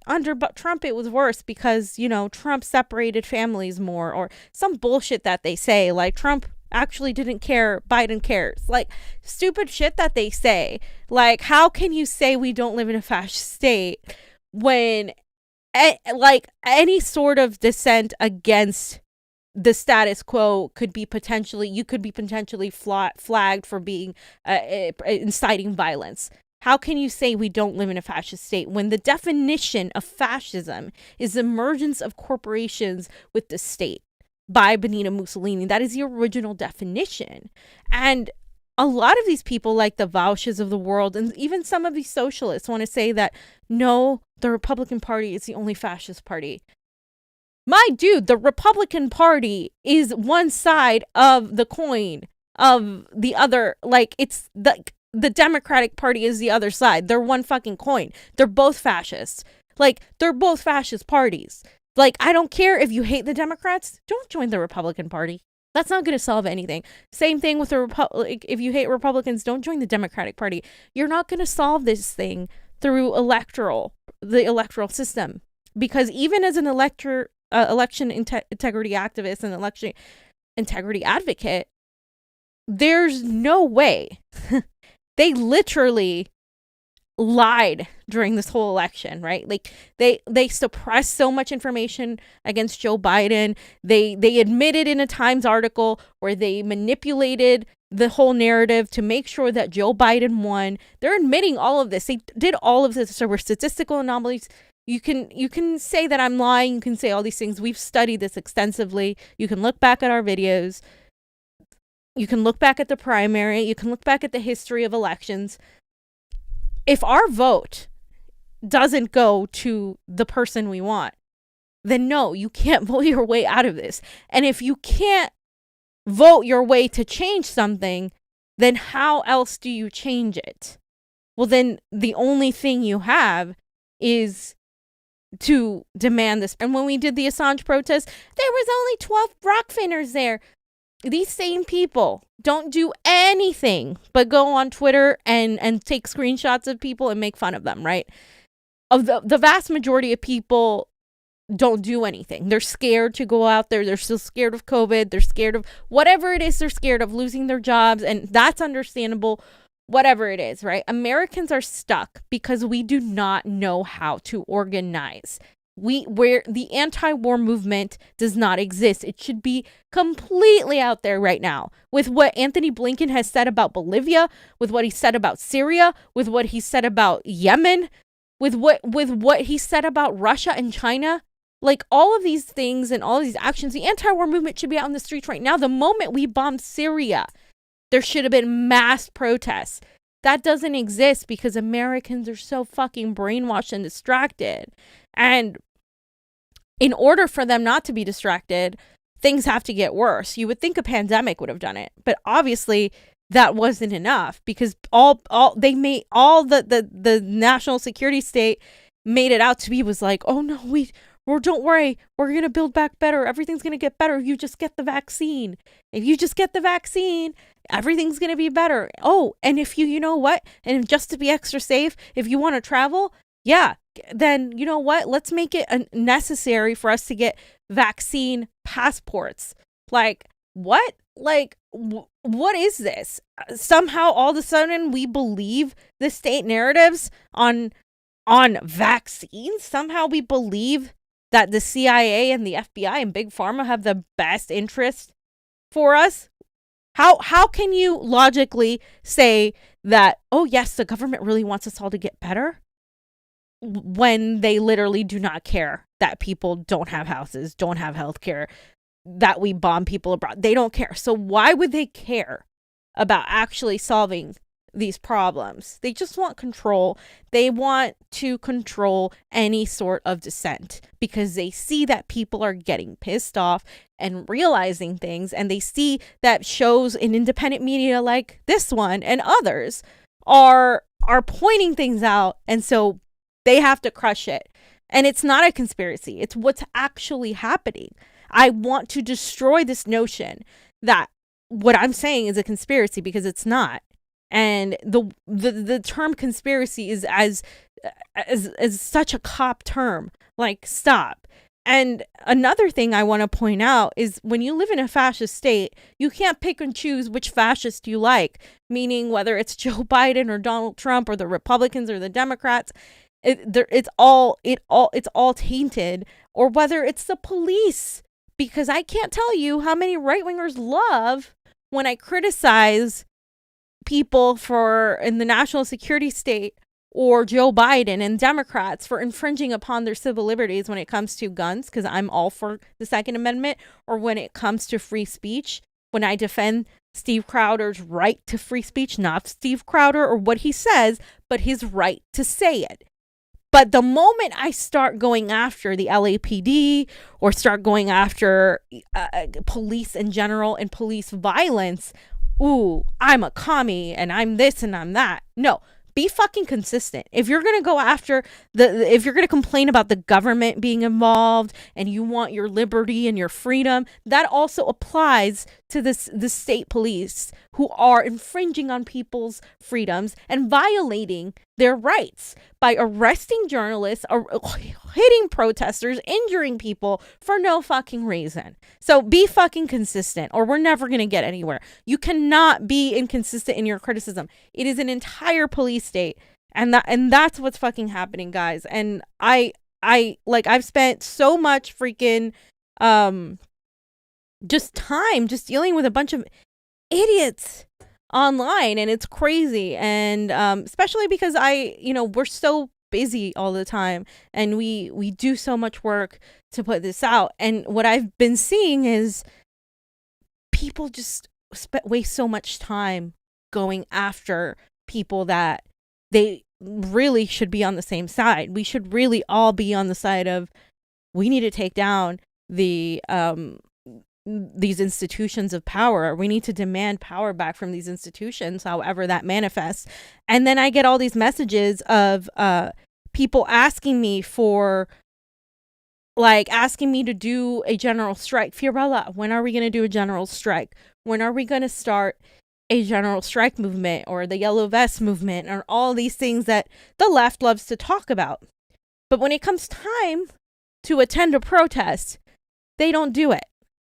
under Trump it was worse because Trump separated families more, or some bullshit that they say, like Trump actually didn't care, Biden cares, like stupid shit that they say. Like, how can you say we don't live in a fascist state when like any sort of dissent against the status quo could be potentially flagged for being inciting violence? How can you say we don't live in a fascist state when the definition of fascism is the emergence of corporations with the state by Benito Mussolini? That is the original definition. And a lot of these people, like the Vouches of the world, and even some of these socialists, want to say that, no, the Republican Party is the only fascist party. My dude, the Republican Party is one side of the coin of the other. Like, it's the Democratic Party is the other side. They're one fucking coin. They're both fascists. Like, they're both fascist parties. Like, I don't care if you hate the Democrats. Don't join the Republican Party. That's not going to solve anything. Same thing with the if you hate Republicans, don't join the Democratic Party. You're not going to solve this thing through the electoral system. Because even as an election integrity activist and election integrity advocate, there's no way. They literally lied during this whole election, right? Like, they suppressed so much information against Joe Biden. They admitted in a Times article where they manipulated the whole narrative to make sure that Joe Biden won. They're admitting all of this. They did all of this. There were statistical anomalies. You can say that I'm lying. You can say all these things. We've studied this extensively. You can look back at our videos. You can look back at the primary. You can look back at the history of elections. If our vote doesn't go to the person we want, then no, you can't vote your way out of this. And if you can't vote your way to change something, then how else do you change it? Well, then the only thing you have is to demand this. And when we did the Assange protest, there was only 12 Rokfiners there. These same people don't do anything but go on Twitter and take screenshots of people and make fun of them, right? Of the vast majority of people don't do anything. They're scared to go out there. They're still scared of COVID. They're scared of whatever it is. They're scared of losing their jobs, and that's understandable. Whatever it is, right? Americans are stuck because we do not know how to organize. Where the anti-war movement does not exist. It should be completely out there right now with what Anthony Blinken has said about Bolivia, with what he said about Syria, with what he said about Yemen, with what he said about Russia and China. Like, all of these things and all of these actions, the anti-war movement should be out on the streets right now. The moment we bombed Syria, there should have been mass protests. That doesn't exist because Americans are so fucking brainwashed and distracted. And in order for them not to be distracted, things have to get worse. You would think a pandemic would have done it, but obviously that wasn't enough because the national security state made it out to be was like, oh no, don't worry, we're gonna build back better. Everything's gonna get better. You just get the vaccine. If you just get the vaccine, everything's gonna be better. Oh, and if you know what? And just to be extra safe, if you want to travel, yeah, then you know what? Let's make it necessary for us to get vaccine passports. Like, what? Like, what is this? Somehow, all of a sudden, we believe the state narratives on vaccines. Somehow, we believe that the CIA and the FBI and Big Pharma have the best interest for us. How can you logically say that, oh yes, the government really wants us all to get better, when they literally do not care that people don't have houses, don't have health care, that we bomb people abroad? They don't care. So why would they care about actually solving these problems? They just want control. They want to control any sort of dissent because they see that people are getting pissed off and realizing things, and they see that shows in independent media like this one and others are pointing things out, and so they have to crush it. And it's not a conspiracy. It's what's actually happening. I want to destroy this notion that what I'm saying is a conspiracy, because it's not. And the term conspiracy is as such a cop term. Like, stop. And another thing I want to point out is when you live in a fascist state, you can't pick and choose which fascist you like, meaning whether it's Joe Biden or Donald Trump or the Republicans or the Democrats. It's all tainted, or whether it's the police, because I can't tell you how many right-wingers love when I criticize people in the national security state or Joe Biden and Democrats for infringing upon their civil liberties when it comes to guns, because I'm all for the Second Amendment, or when it comes to free speech, when I defend Steve Crowder's right to free speech, not Steve Crowder or what he says, but his right to say it. But the moment I start going after the LAPD or start going after police in general and police violence, ooh, I'm a commie and I'm this and I'm that. No, be fucking consistent. If you're going to go after if you're going to complain about the government being involved and you want your liberty and your freedom, that also applies to the state police who are infringing on people's freedoms and violating their rights by arresting journalists or hitting protesters, injuring people for no fucking reason. So be fucking consistent or we're never going to get anywhere. You cannot be inconsistent in your criticism. It is an entire police state, and that's what's fucking happening, guys. And I've spent so much freaking just time just dealing with a bunch of idiots online, and it's crazy. And especially because we're so busy all the time and we do so much work to put this out, and what I've been seeing is people just waste so much time going after people that they really should be on the same side. We should really all be on the side of, we need to take down these institutions of power. We need to demand power back from these institutions, however that manifests. And then I get all these messages of people asking me to do a general strike. Fiorella, when are we going to do a general strike? When are we going to start a general strike movement or the yellow vest movement or all these things that the left loves to talk about? But when it comes time to attend a protest, they don't do it.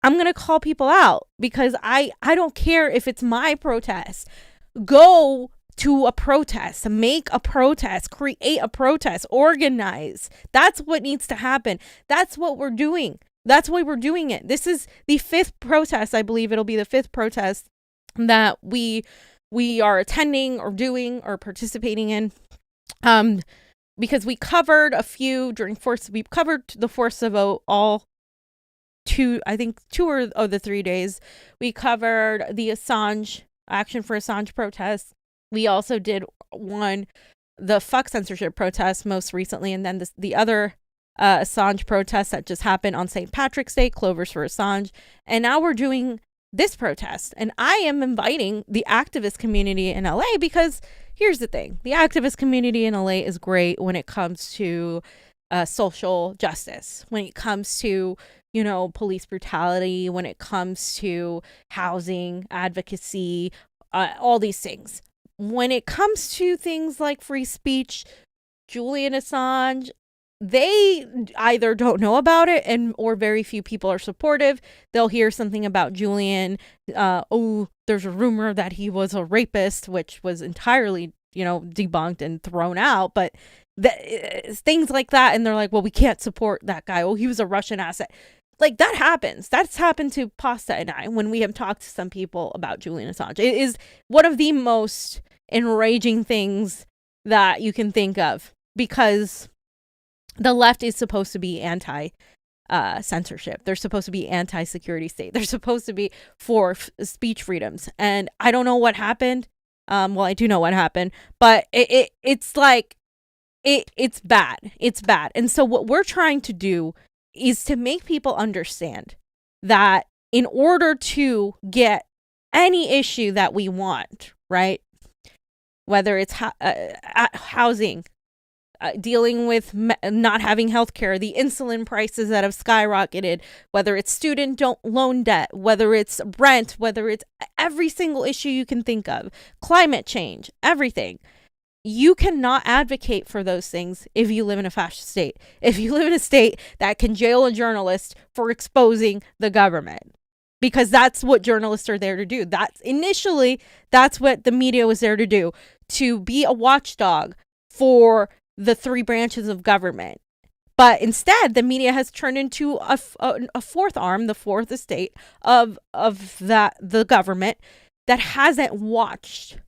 I'm going to call people out because I don't care if it's my protest. Go to a protest, make a protest, create a protest, organize. That's what needs to happen. That's what we're doing. That's why we're doing it. This is the 5th protest. I believe it'll be the 5th protest that we are attending or doing or participating in. Because we covered a few during we covered the Force of Vote all 2 of the 3 days. We covered the Assange Action for Assange protest. We also did the fuck censorship protest most recently, and then the other Assange protest that just happened on St. Patrick's Day, Clovers for Assange. And now we're doing this protest, and I am inviting the activist community in LA because here's the thing. The activist community in LA is great when it comes to social justice, when it comes to police brutality, when it comes to housing, advocacy, all these things. When it comes to things like free speech, Julian Assange, they either don't know about it or very few people are supportive. They'll hear something about Julian. There's a rumor that he was a rapist, which was entirely, debunked and thrown out. But things like that. And they're like, well, we can't support that guy. Oh, he was a Russian asset. Like, that happens. That's happened to Pasta and I when we have talked to some people about Julian Assange. It is one of the most enraging things that you can think of, because the left is supposed to be anti-censorship. They're supposed to be anti-security state. They're supposed to be for speech freedoms. And I don't know what happened. Well, I do know what happened, but it's like, it's bad. It's bad. And so what we're trying to do is to make people understand that in order to get any issue that we want, right? Whether it's housing, dealing with not having healthcare, the insulin prices that have skyrocketed, whether it's student loan debt, whether it's rent, whether it's every single issue you can think of, climate change, everything. You cannot advocate for those things if you live in a fascist state. If you live in a state that can jail a journalist for exposing the government. Because that's what journalists are there to do. That's what the media was there to do. To be a watchdog for the 3 branches of government. But instead, the media has turned into a 4th arm, the 4th estate of the government that hasn't watched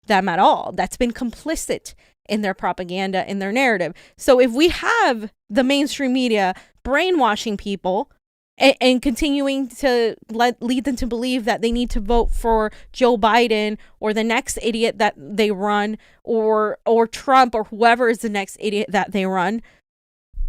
them at all, that's been complicit in their propaganda, in their narrative. So if we have the mainstream media brainwashing people and continuing to lead them to believe that they need to vote for Joe Biden or the next idiot that they run, or Trump or whoever is the next idiot that they run.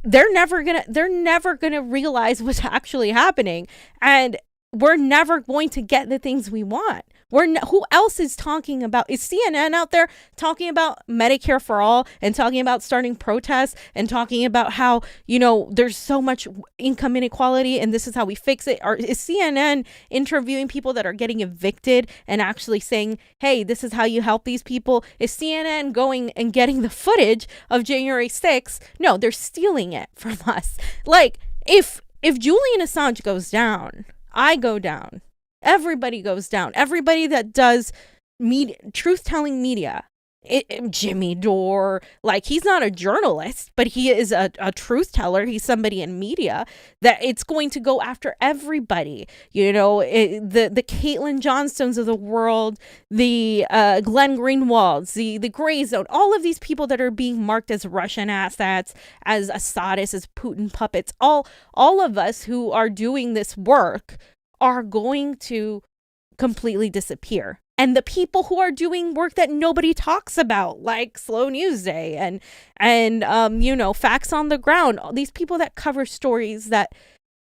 They're never gonna realize what's actually happening, and we're never going to get the things we want. Who else is talking about? Is CNN out there talking about Medicare for all and talking about starting protests and talking about how, there's so much income inequality and this is how we fix it? Or is CNN interviewing people that are getting evicted and actually saying, hey, this is how you help these people? Is CNN going and getting the footage of January 6th? No, they're stealing it from us. Like, if Julian Assange goes down, I go down. Everybody goes down. Everybody that does truth-telling media. Jimmy Dore, like, he's not a journalist, but he is a truth teller. He's somebody in media that it's going to go after everybody. The Caitlin Johnstones of the world, the Glenn Greenwalds, the Gray Zone, all of these people that are being marked as Russian assets, as Assadis, as Putin puppets, all of us who are doing this work are going to completely disappear. And the people who are doing work that nobody talks about, like Slow News Day and Facts on the Ground, all these people that cover stories that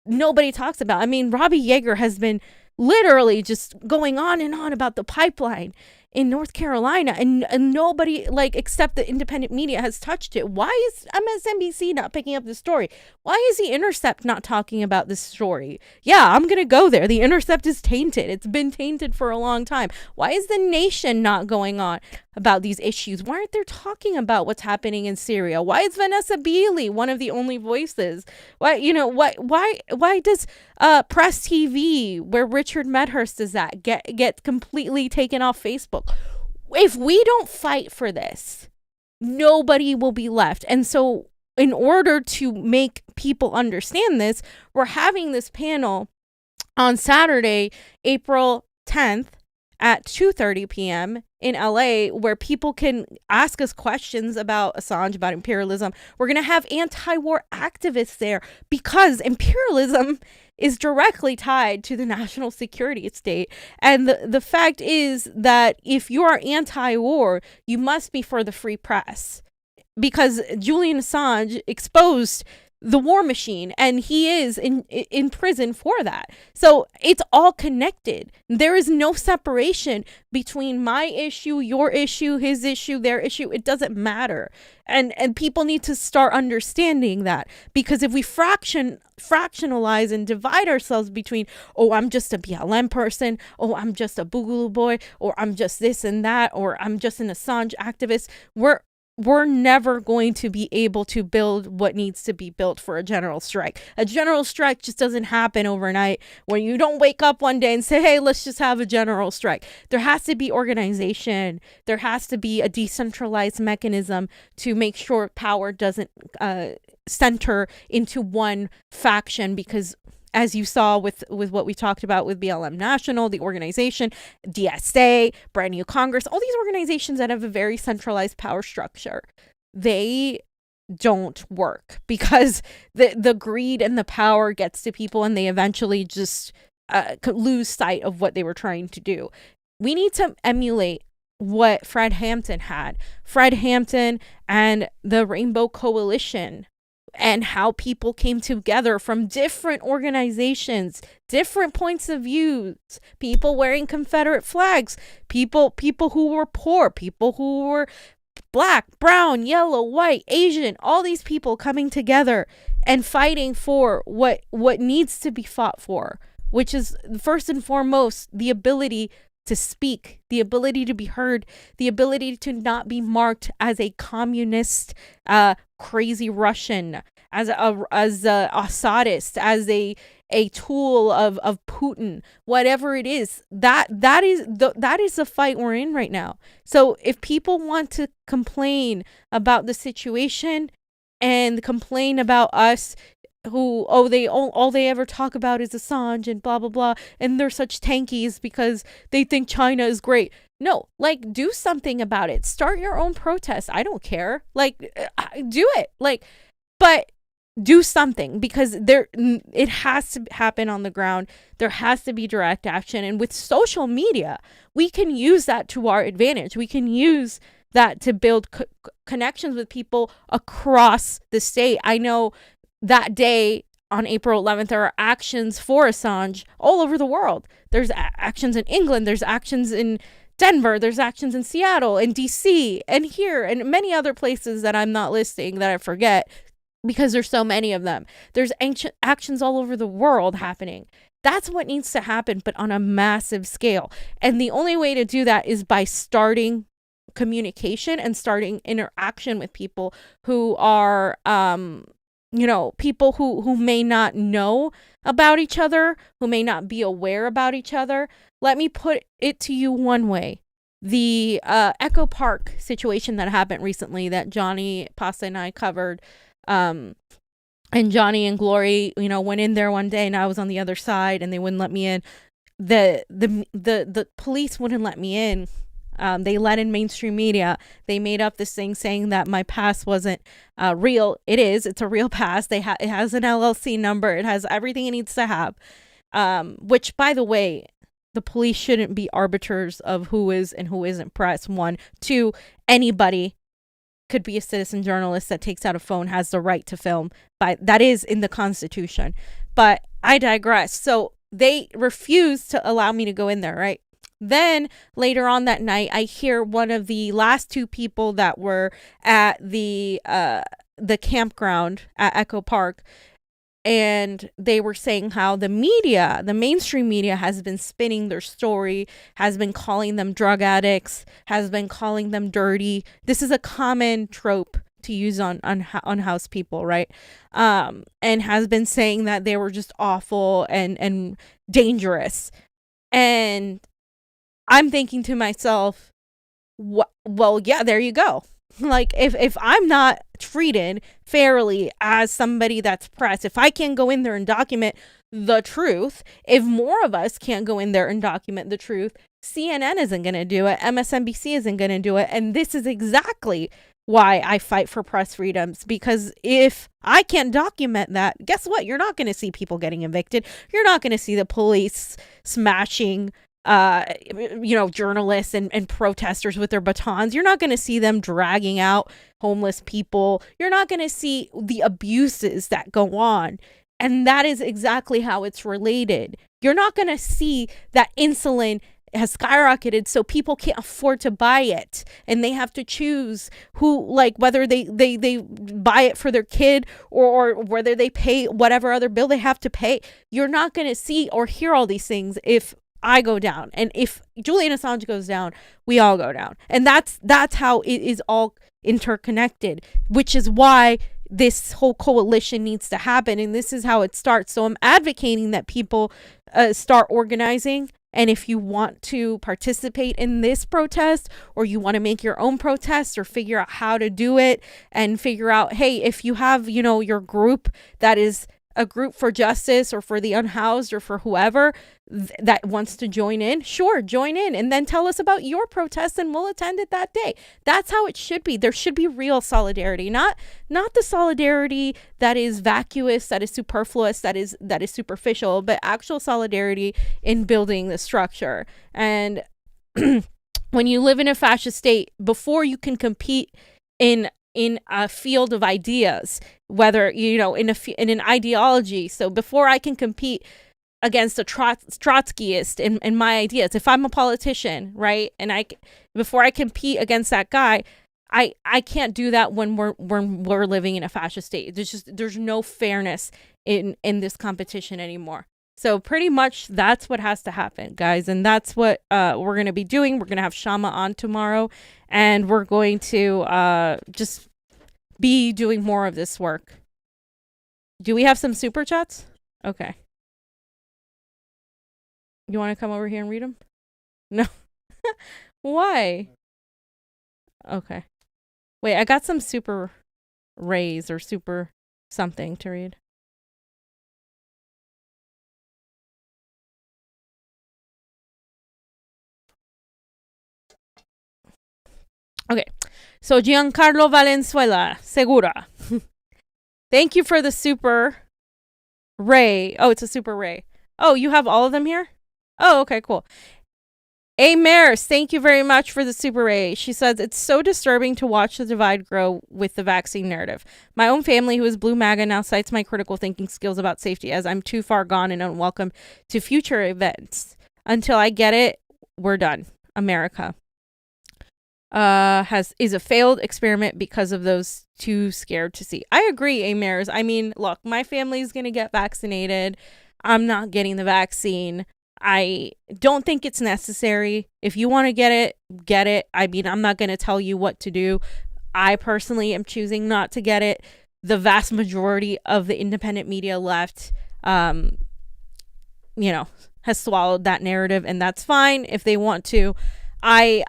nobody talks about. I mean, Robbie Yeager has been literally just going on and on about the pipeline in North Carolina, and nobody, except the independent media, has touched it. Why is MSNBC not picking up this story? Why is The Intercept not talking about this story? Yeah, I'm gonna go there. The Intercept is tainted. It's been tainted for a long time. Why is The Nation not going on about these issues? Why aren't they talking about what's happening in Syria? Why is Vanessa Beeley one of the only voices? Why does Press TV, where Richard Medhurst is at, get completely taken off Facebook? If we don't fight for this, nobody will be left. And so in order to make people understand this, we're having this panel on Saturday, April 10th at 2:30 p.m. in LA, where people can ask us questions about Assange, about imperialism. We're going to have anti-war activists there because imperialism is directly tied to the national security state. And the fact is that if you are anti-war, you must be for the free press, because Julian Assange exposed the war machine, and he is in prison for that. So it's all connected. There is no separation between my issue, your issue, his issue, their issue. It doesn't matter. And people need to start understanding that, because if we fractionalize and divide ourselves between, oh, I'm just a BLM person, oh, I'm just a Boogaloo boy, or I'm just this and that, or I'm just an Assange activist, we're never going to be able to build what needs to be built for a general strike. A general strike just doesn't happen overnight, when you don't wake up one day and say, hey, let's just have a general strike. There has to be organization. There has to be a decentralized mechanism to make sure power doesn't center into one faction, because as you saw with what we talked about with BLM National, the organization, DSA, Brand New Congress, all these organizations that have a very centralized power structure, they don't work because the greed and the power gets to people, and they eventually just lose sight of what they were trying to do. We need to emulate what Fred Hampton had. Fred Hampton and the Rainbow Coalition, and how people came together from different organizations, different points of views, people wearing Confederate flags, people who were poor, people who were black, brown, yellow, white, Asian, all these people coming together and fighting for what needs to be fought for, which is first and foremost the ability to speak, the ability to be heard, the ability to not be marked as a communist, crazy Russian, as a Assadist, as a tool of Putin, whatever it is. That is the fight we're in right now. So if people want to complain about the situation and complain about us, who all they ever talk about is Assange and blah blah blah, and they're such tankies because they think China is great. No, do something about it. Start your own protest. I don't care. Do it. But do something, because it has to happen on the ground. There has to be direct action. And with social media, we can use that to our advantage. We can use that to build connections with people across the state. I know that day on April 11th, there are actions for Assange all over the world. There's actions in England. There's actions in Denver. There's actions in Seattle and DC and here and many other places that I'm not listing, that I forget, because there's so many of them. There's actions all over the world happening. That's what needs to happen, but on a massive scale. And the only way to do that is by starting communication and starting interaction with people who are, people who may not know about each other, who may not be aware about each other. Let me put it to you one way. The Echo Park situation that happened recently that Johnny, Pasta, and I covered, and Johnny and Glory, went in there one day, and I was on the other side, and they wouldn't let me in. The police wouldn't let me in. They let in mainstream media. They made up this thing saying that my pass wasn't real. It is. It's a real pass. It has an LLC number. It has everything it needs to have. Which, by the way, the police shouldn't be arbiters of who is and who isn't press. 1, 2, anybody could be a citizen journalist that takes out a phone, has the right to film. But that is in the Constitution. But I digress. So they refused to allow me to go in there, right? Then later on that night, I hear one of the last 2 people that were at the campground at Echo Park, and they were saying how the media, the mainstream media, has been spinning their story, has been calling them drug addicts, has been calling them dirty. This is a common trope to use on unhoused people, right? And has been saying that they were just awful and dangerous. And I'm thinking to myself, well, yeah, there you go. Like, if I'm not treated fairly as somebody that's press, if I can't go in there and document the truth, if more of us can't go in there and document the truth, CNN isn't going to do it, MSNBC isn't going to do it. And this is exactly why I fight for press freedoms, because if I can't document that, guess what? You're not going to see people getting evicted. You're not going to see the police smashing journalists and protesters with their batons. You're not going to see them dragging out homeless people. You're not going to see the abuses that go on. And that is exactly how it's related. You're not going to see that insulin has skyrocketed so people can't afford to buy it, and they have to choose whether they buy it for their kid or whether they pay whatever other bill they have to pay. You're not going to see or hear all these things if I go down, and if Julian Assange goes down, we all go down. And that's how it is all interconnected, which is why this whole coalition needs to happen. And this is how it starts. So I'm advocating that people start organizing. And if you want to participate in this protest, or you want to make your own protest, or figure out how to do it, and figure out, hey, if you have, your group that is a group for justice or for the unhoused or for whoever that wants to join in, sure, join in, and then tell us about your protest and we'll attend it that day. That's how it should be. There should be real solidarity, not the solidarity that is vacuous, that is superfluous, that is superficial, but actual solidarity in building the structure. And when you live in a fascist state, before you can compete in a field of ideas, whether, in an ideology. So before I can compete against a Trotskyist in my ideas, if I'm a politician, right, and before I compete against that guy, I can't do that when we're living in a fascist state. There's no fairness in this competition anymore. So pretty much that's what has to happen, guys. And that's what we're going to be doing. We're going to have Shama on tomorrow, and we're going to just be doing more of this work. Do we have some super chats? Okay. You want to come over here and read them? No. Why? Okay. Wait, I got some super rays or super something to read. Okay, so Giancarlo Valenzuela, Segura. Thank you for the super Ray. Oh, it's a super Ray. Oh, you have all of them here? Oh, okay, cool. A Maris, thank you very much for the super Ray. She says, it's so disturbing to watch the divide grow with the vaccine narrative. My own family, who is Blue MAGA, now cites my critical thinking skills about safety as I'm too far gone and unwelcome to future events. Until I get it, we're done. America is a failed experiment because of those too scared to see. I agree, Amers. I mean, look, my family's gonna get vaccinated. I'm not getting the vaccine. I don't think it's necessary. If you want to get it, get it. I mean, I'm not going to tell you what to do. I personally am choosing not to get it. The vast majority of the independent media left, has swallowed that narrative, and that's fine if they want to. I'm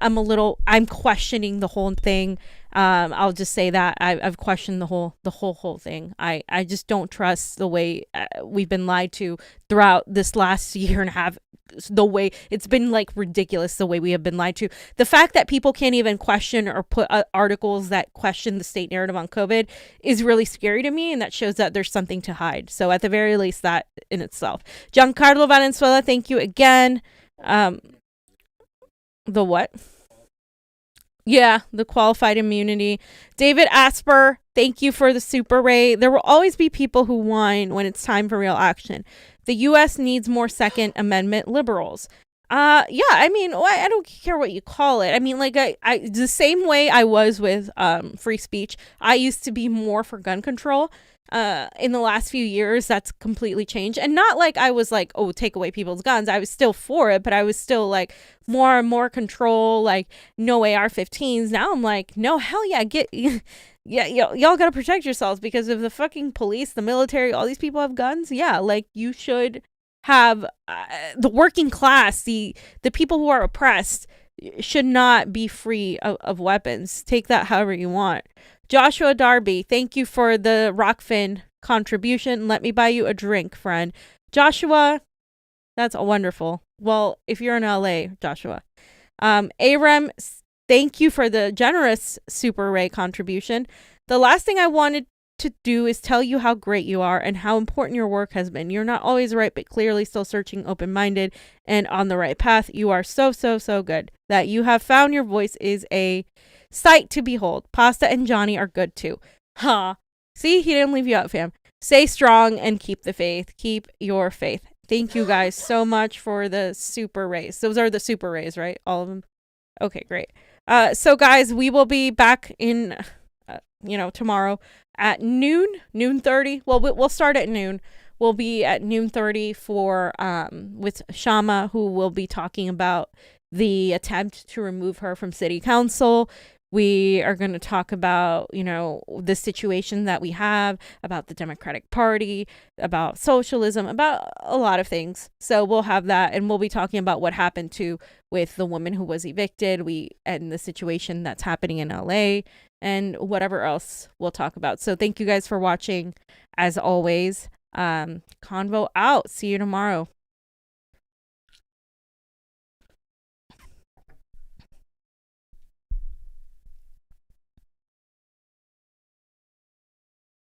questioning the whole thing. I'll just say that I've questioned the whole thing. I just don't trust the way we've been lied to throughout this last year and a half. The way it's been like ridiculous, the way we have been lied to. The fact that people can't even question or put articles that question the state narrative on COVID is really scary to me, and that shows that there's something to hide. So at the very least, that in itself. Giancarlo Valenzuela, thank you again. The what? Yeah, the qualified immunity. David Asper, thank you for the super Ray. There will always be people who whine when it's time for real action. The U.S. needs more Second Amendment liberals. Yeah, I mean, I don't care what you call it. I mean, like, I the same way I was with free speech, I used to be more for gun control. In the last few years, that's completely changed. And not like I was like, oh, take away people's guns. I was still for it, but I was still like more and more control, like no AR-15s. Now I'm like, no, hell yeah, y'all gotta protect yourselves, because if the fucking police, the military, all these people have guns, yeah, like you should have the working class, the people who are oppressed should not be free of weapons. Take that however you want. Joshua Darby, thank you for the Rokfin contribution. Let me buy you a drink, friend. Joshua, that's wonderful. Well, if you're in LA, Joshua. Aram, thank you for the generous Super Ray contribution. The last thing I wanted to do is tell you how great you are and how important your work has been. You're not always right, but clearly still searching, open-minded, and on the right path. You are so, so, so good. That you have found your voice is a sight to behold. Pasta and Johnny are good too. Huh. See, he didn't leave you out, fam. Stay strong and keep the faith. Keep your faith. Thank you guys so much for the super rays. Those are the super rays, right? All of them? Okay, great. So guys, we will be back in, tomorrow at noon 30. Well, we'll start at noon. We'll be at noon 30 for, with Shama, who will be talking about the attempt to remove her from city council. We are going to talk about, the situation that we have, about the Democratic Party, about socialism, about a lot of things. So we'll have that, and we'll be talking about what happened with the woman who was evicted, and the situation that's happening in LA, and whatever else we'll talk about. So thank you guys for watching. As always, Convo out. See you tomorrow.